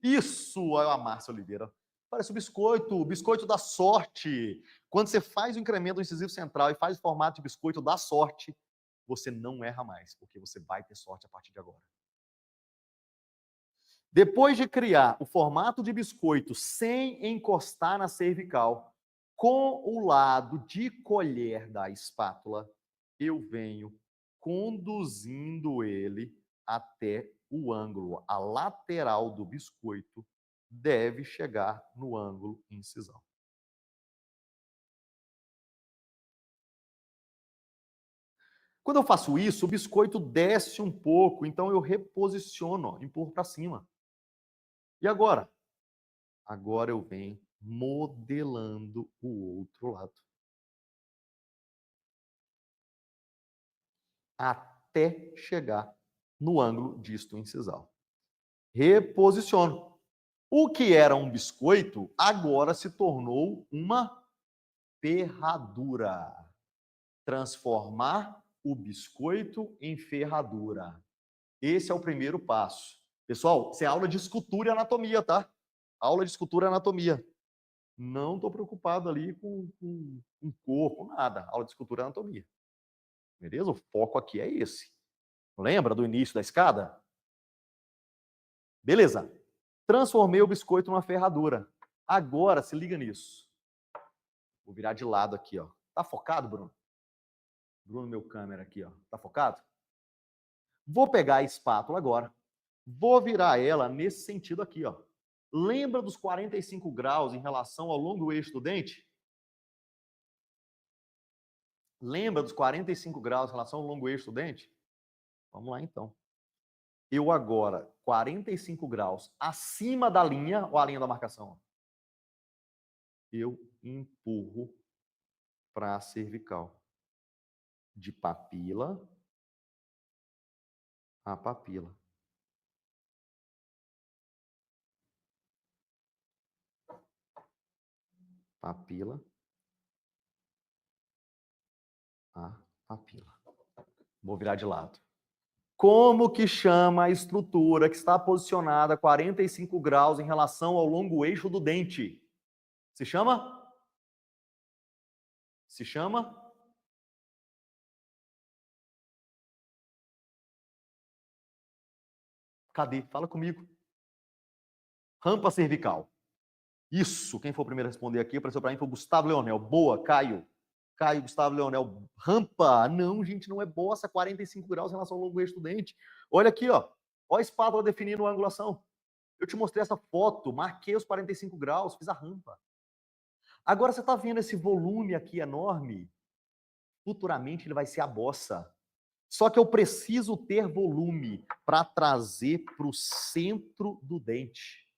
Isso é a Márcia Oliveira. Parece o biscoito da sorte. Quando você faz o incremento do incisivo central e faz o formato de biscoito da sorte, você não erra mais, porque você vai ter sorte a partir de agora. Depois de criar o formato de biscoito sem encostar na cervical, com o lado de colher da espátula, eu venho conduzindo ele até o ângulo. A lateral do biscoito deve chegar no ângulo incisão. Quando eu faço isso, o biscoito desce um pouco, então eu reposiciono, empurro para cima. E agora? Agora eu venho modelando o outro lado. Até chegar no ângulo disto incisal. Reposiciono. O que era um biscoito, agora se tornou uma ferradura. Transformar o biscoito em ferradura. Esse é o primeiro passo. Pessoal, isso é aula de escultura e anatomia, tá? Aula de escultura e anatomia. Não estou preocupado ali com corpo, nada. Aula de escultura e anatomia. Beleza? O foco aqui é esse. Lembra do início da escada? Beleza. Transformei o biscoito numa ferradura. Agora, se liga nisso. Vou virar de lado aqui, ó. Tá focado, Bruno? Bruno, meu câmera aqui, ó. Tá focado? Vou pegar a espátula agora. Vou virar ela nesse sentido aqui, ó. Lembra dos 45 graus em relação ao longo eixo do dente? Lembra dos 45 graus em relação ao longo eixo do dente? Vamos lá, então. Eu agora, 45 graus acima da linha, ou a linha da marcação, eu empurro para a cervical. De papila a papila. Papila a papila. Vou virar de lado. Como que chama a estrutura que está posicionada a 45 graus em relação ao longo eixo do dente? Se chama? Se chama? Cadê? Fala comigo. Rampa cervical. Isso. Quem for o primeiro a responder aqui, apareceu para mim, foi o Gustavo Leonel. Boa, Caio. Caio, Gustavo Leonel. Rampa. Não, gente, não é bossa. 45 graus em relação ao longo eixo do dente. Olha aqui, ó. Olha a espátula definindo a angulação. Eu te mostrei essa foto, marquei os 45 graus, fiz a rampa. Agora você está vendo esse volume aqui enorme? Futuramente ele vai ser a bossa. Só que eu preciso ter volume para trazer para o centro do dente.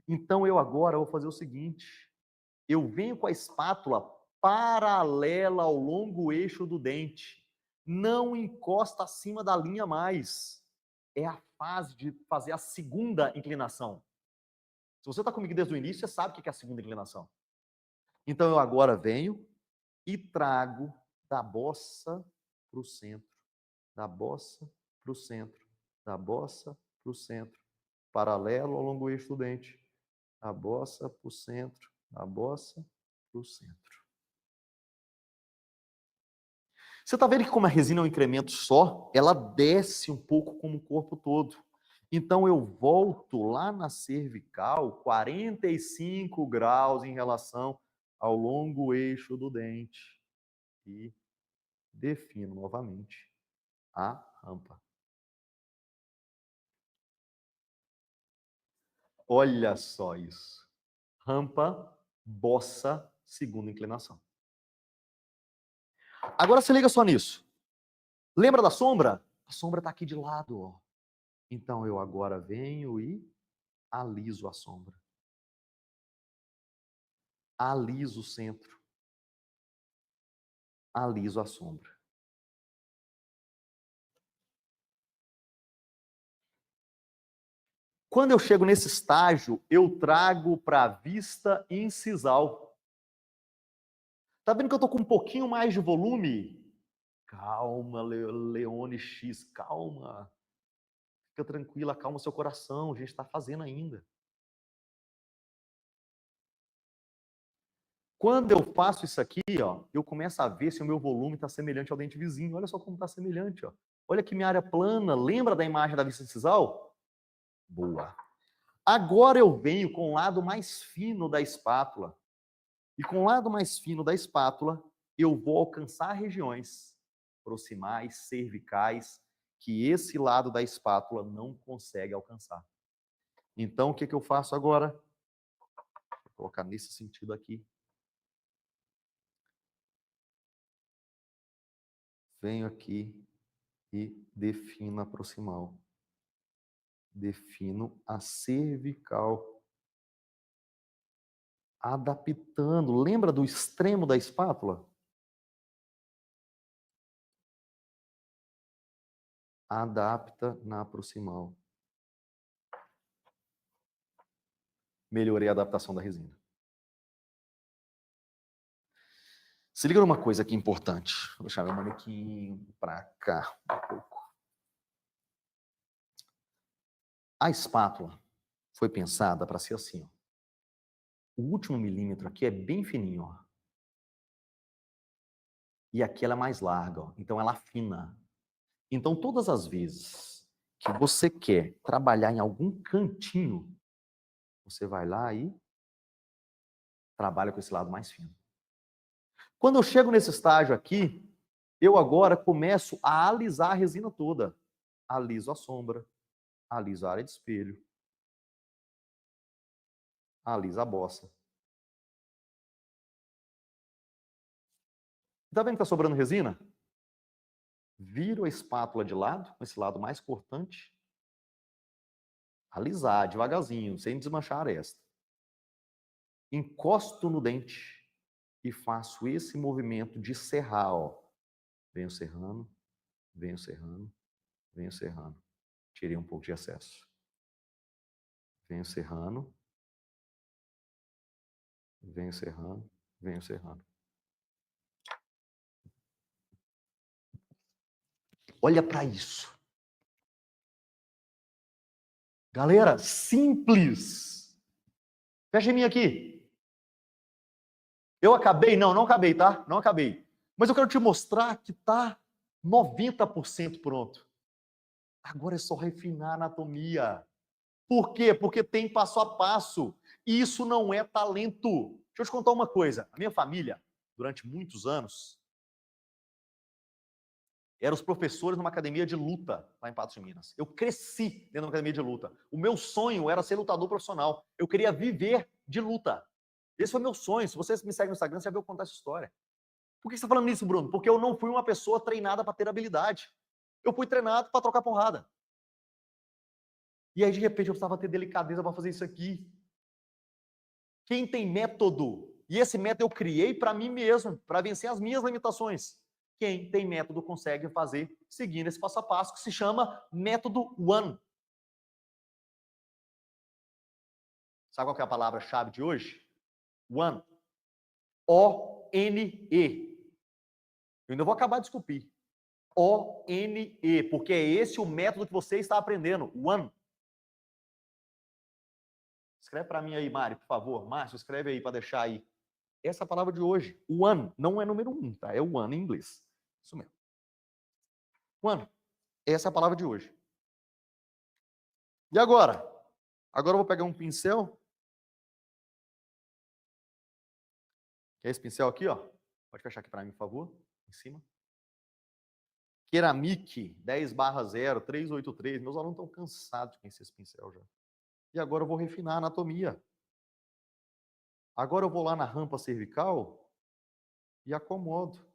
Então eu agora vou fazer o seguinte: eu venho com a espátula paralela ao longo eixo do dente. Não encosta acima da linha mais. É a fase de fazer a segunda inclinação. Se você está comigo desde o início, você sabe o que é a segunda inclinação. Então eu agora venho e trago da bossa para o centro, da bossa para o centro, da bossa para o centro, paralelo ao longo eixo do dente, da bossa para o centro, da bossa para o centro. Você está vendo que como a resina é um incremento só, ela desce um pouco como o corpo todo. Então eu volto lá na cervical 45 graus em relação ao longo eixo do dente e defino novamente a rampa. Olha só isso. Rampa, bossa, segunda inclinação. Agora se liga só nisso. Lembra da sombra? A sombra está aqui de lado, ó. Então eu agora venho e aliso a sombra. Aliso o centro. Aliso a sombra. Quando eu chego nesse estágio, eu trago para a vista incisal. Tá vendo que eu tô com um pouquinho mais de volume? Calma, Leone X, calma. Fica tranquila, calma o seu coração, a gente está fazendo ainda. Quando eu faço isso aqui, ó, eu começo a ver se o meu volume está semelhante ao dente vizinho. Olha só como está semelhante. Ó. Olha que minha área plana. Lembra da imagem da vista incisal? Boa. Agora eu venho com o lado mais fino da espátula. E com o lado mais fino da espátula, eu vou alcançar regiões proximais, cervicais, que esse lado da espátula não consegue alcançar. Então, o que eu faço agora? Vou colocar nesse sentido aqui. Venho aqui e defino a proximal. Defino a cervical. Adaptando. Lembra do extremo da espátula? Adapta na proximal. Melhorei a adaptação da resina. Se liga numa coisa aqui importante. Vou deixar meu manequim para cá um pouco. A espátula foi pensada para ser assim, ó. O último milímetro aqui é bem fininho, ó. E aqui ela é mais larga, ó. Então ela afina. Então todas as vezes que você quer trabalhar em algum cantinho, você vai lá e trabalha com esse lado mais fino. Quando eu chego nesse estágio aqui, eu agora começo a alisar a resina toda. Aliso a sombra, alisa a área de espelho, alisa a bossa. Tá vendo que tá sobrando resina? Viro a espátula de lado, com esse lado mais cortante, alisar devagarzinho, sem desmanchar a aresta. Encosto no dente e faço esse movimento de serrar, ó. Venho serrando, venho serrando, venho serrando. Tirei um pouco de excesso. Venho serrando, venho serrando, venho serrando. Olha para isso. Galera, simples. Fecha em mim aqui. Eu acabei? Não, não acabei, tá? Não acabei. Mas eu quero te mostrar que tá 90% pronto. Agora é só refinar a anatomia. Por quê? Porque tem passo a passo. Isso não é talento. Deixa eu te contar uma coisa. A minha família, durante muitos anos, eram os professores numa academia de luta lá em Patos de Minas. Eu cresci dentro de uma academia de luta. O meu sonho era ser lutador profissional. Eu queria viver de luta. Esse foi meu sonho. Se vocês me seguem no Instagram, você vai ver eu contar essa história. Por que você está falando nisso, Bruno? Porque eu não fui uma pessoa treinada para ter habilidade. Eu fui treinado para trocar porrada. E aí, de repente, eu precisava ter delicadeza para fazer isso aqui. Quem tem método, e esse método eu criei para mim mesmo, para vencer as minhas limitações. Quem tem método consegue fazer seguindo esse passo a passo, que se chama método ONE. Sabe qual que é a palavra-chave de hoje? ONE. O-N-E. Eu ainda vou acabar de esculpir. O-N-E, porque é esse o método que você está aprendendo. ONE. Escreve para mim aí, Mário, por favor. Márcio, escreve aí para deixar aí. Essa é a palavra de hoje. ONE. Não é número 1, tá? É ONE em inglês. Isso mesmo. ONE. Essa é a palavra de hoje. E agora? Agora eu vou pegar um pincel. Que é esse pincel aqui, ó. Pode fechar aqui para mim, por favor. Em cima. Ceramic 10/0, 383. Meus alunos estão cansados de conhecer esse pincel já. E agora eu vou refinar a anatomia. Agora eu vou lá na rampa cervical e acomodo.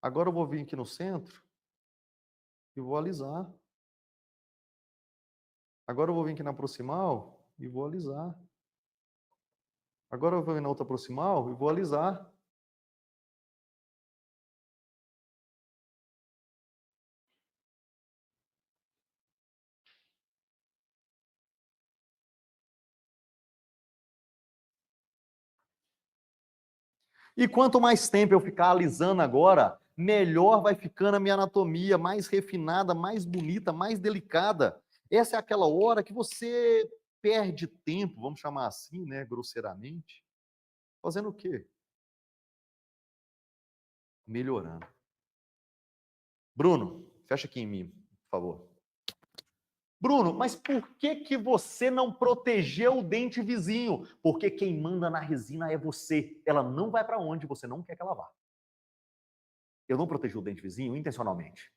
Agora eu vou vir aqui no centro e vou alisar. Agora eu vou vir aqui na proximal e vou alisar. Agora eu vou vir na outra proximal e vou alisar. E quanto mais tempo eu ficar alisando agora, melhor vai ficando a minha anatomia, mais refinada, mais bonita, mais delicada. Essa é aquela hora que você perde tempo, vamos chamar assim, né, grosseiramente, fazendo o quê? Melhorando. Bruno, fecha aqui em mim, por favor. Bruno, mas por que você não protegeu o dente vizinho? Porque quem manda na resina é você. Ela não vai para onde você não quer que ela vá. Eu não protegi o dente vizinho intencionalmente.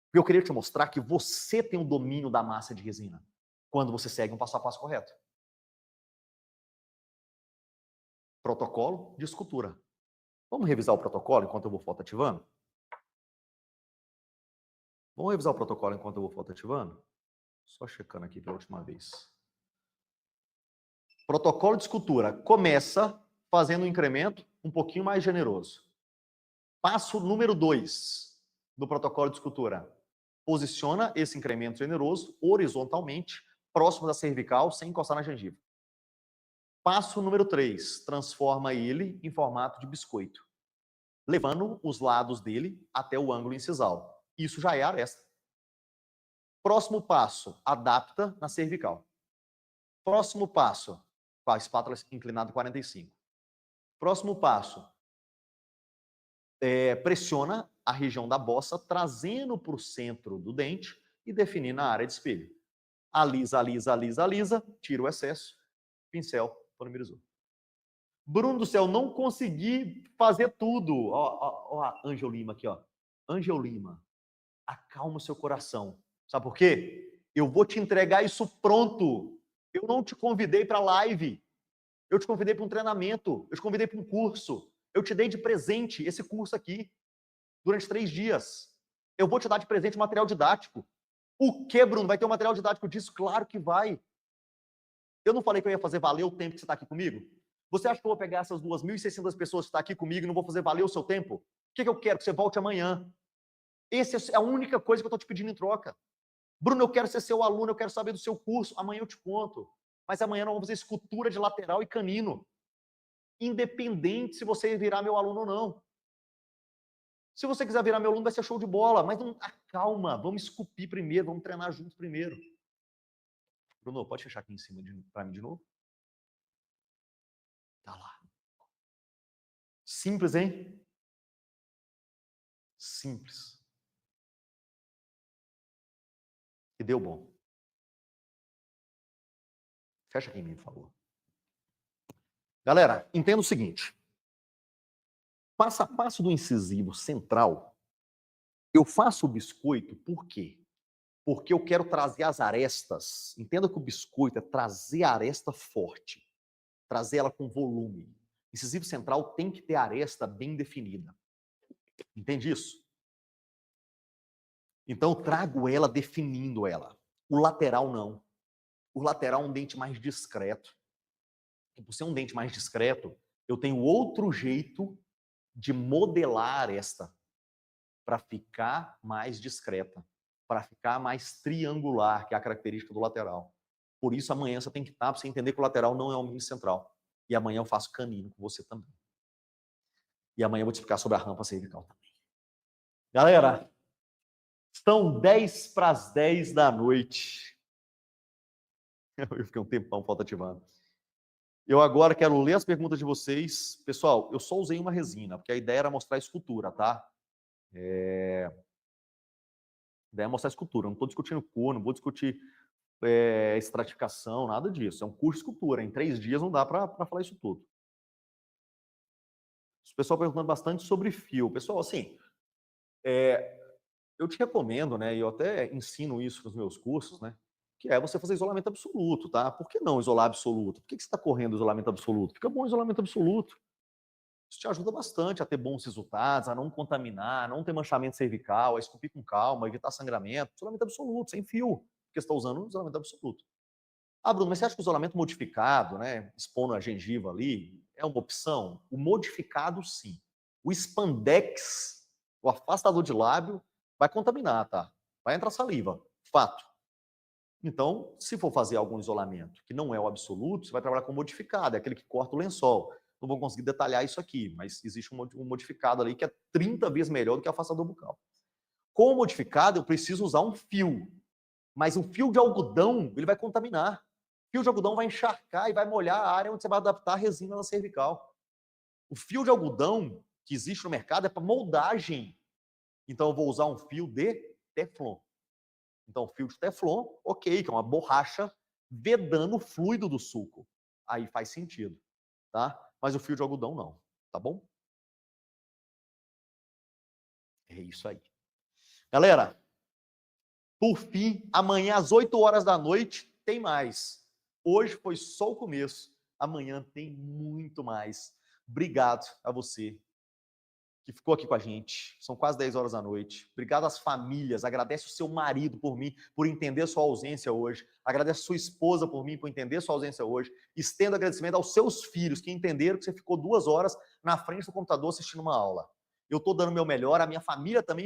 Porque eu queria te mostrar que você tem o domínio da massa de resina quando você segue um passo a passo correto. Protocolo de escultura. Vamos revisar o protocolo enquanto eu vou fotoativando? Vamos revisar o protocolo enquanto eu vou fotoativando? Só checando aqui pela última vez. Protocolo de escultura começa fazendo um incremento um pouquinho mais generoso. Passo número 2 do protocolo de escultura. Posiciona esse incremento generoso horizontalmente, próximo da cervical, sem encostar na gengiva. Passo número 3, transforma ele em formato de biscoito, levando os lados dele até o ângulo incisal. Isso já é a aresta. Próximo passo, adapta na cervical. Próximo passo, com a espátula inclinada 45. Próximo passo, pressiona a região da bossa, trazendo para o centro do dente e definindo a área de espelho. Alisa, alisa, alisa, alisa, tira o excesso, pincel, polimerizou. Bruno do céu, não consegui fazer tudo. Ó, Angel Lima aqui, ó. Angel Lima, acalma o seu coração. Sabe por quê? Eu vou te entregar isso pronto. Eu não te convidei para live. Eu te convidei para um treinamento. Eu te convidei para um curso. Eu te dei de presente esse curso aqui durante 3 dias. Eu vou te dar de presente material didático. O que, Bruno? Vai ter um material didático disso? Claro que vai. Eu não falei que eu ia fazer valer o tempo que você está aqui comigo? Você acha que eu vou pegar essas 2.600 pessoas que estão aqui comigo e não vou fazer valer o seu tempo? O que eu quero? Que você volte amanhã. Essa é a única coisa que eu estou te pedindo em troca. Bruno, eu quero ser seu aluno, eu quero saber do seu curso. Amanhã eu te conto. Mas amanhã nós vamos fazer escultura de lateral e canino. Independente se você virar meu aluno ou não. Se você quiser virar meu aluno, vai ser show de bola. Mas não, calma, vamos esculpir primeiro, vamos treinar juntos primeiro. Bruno, pode fechar aqui em cima para mim de novo? Tá lá. Simples, hein? Simples. E deu bom. Fecha aqui em mim, por favor. Galera, entenda o seguinte. Passo a passo do incisivo central, eu faço o biscoito por quê? Porque eu quero trazer as arestas. Entenda que o biscoito é trazer a aresta forte. Trazer ela com volume. Incisivo central tem que ter a aresta bem definida. Entende isso? Então eu trago ela definindo ela. O lateral não. O lateral é um dente mais discreto. E por ser um dente mais discreto, eu tenho outro jeito de modelar a aresta para ficar mais discreta, para ficar mais triangular, que é a característica do lateral. Por isso amanhã você tem que estar para você entender que o lateral não é o mini central. E amanhã eu faço canino com você também. E amanhã eu vou te explicar sobre a rampa cervical também. Galera, estão 10 para as 10 da noite. Eu fiquei um tempão falta ativando. Eu agora quero ler as perguntas de vocês. Pessoal, eu só usei uma resina, porque a ideia era mostrar a escultura, tá? A ideia é mostrar a escultura. Eu não estou discutindo cor, não vou discutir estratificação, nada disso. É um curso de escultura. Em 3 dias não dá para falar isso tudo. O pessoal perguntando bastante sobre fio. Pessoal, assim, eu te recomendo, né? E eu até ensino isso nos meus cursos, né? Que é você fazer isolamento absoluto, tá? Por que não isolar absoluto? Por que você está correndo isolamento absoluto? Fica bom isolamento absoluto. Isso te ajuda bastante a ter bons resultados, a não contaminar, a não ter manchamento cervical, a esculpir com calma, evitar sangramento. Isolamento absoluto, sem fio, porque você está usando um isolamento absoluto. Ah, Bruno, mas você acha que o isolamento modificado, né, expondo a gengiva ali, é uma opção? O modificado, sim. O spandex, o afastador de lábio, vai contaminar, tá? Vai entrar saliva, fato. Então, se for fazer algum isolamento que não é o absoluto, você vai trabalhar com modificado, é aquele que corta o lençol. Não vou conseguir detalhar isso aqui, mas existe um modificado ali que é 30 vezes melhor do que o afastador bucal. Com o modificado, eu preciso usar um fio, mas um fio de algodão, ele vai contaminar. O fio de algodão vai encharcar e vai molhar a área onde você vai adaptar a resina na cervical. O fio de algodão que existe no mercado é para moldagem. Então, eu vou usar um fio de Teflon. Então, fio de Teflon, ok, que é uma borracha vedando o fluido do suco. Aí faz sentido, tá? Mas o fio de algodão não, tá bom? É isso aí. Galera, por fim, amanhã às 8 horas da noite tem mais. Hoje foi só o começo. Amanhã tem muito mais. Obrigado a você que ficou aqui com a gente. São quase 10 horas da noite. Obrigado às famílias. Agradece o seu marido por mim, por entender sua ausência hoje. Agradece a sua esposa por mim, por entender sua ausência hoje. Estendo agradecimento aos seus filhos que entenderam que você ficou 2 horas na frente do computador assistindo uma aula. Eu estou dando o meu melhor, a minha família também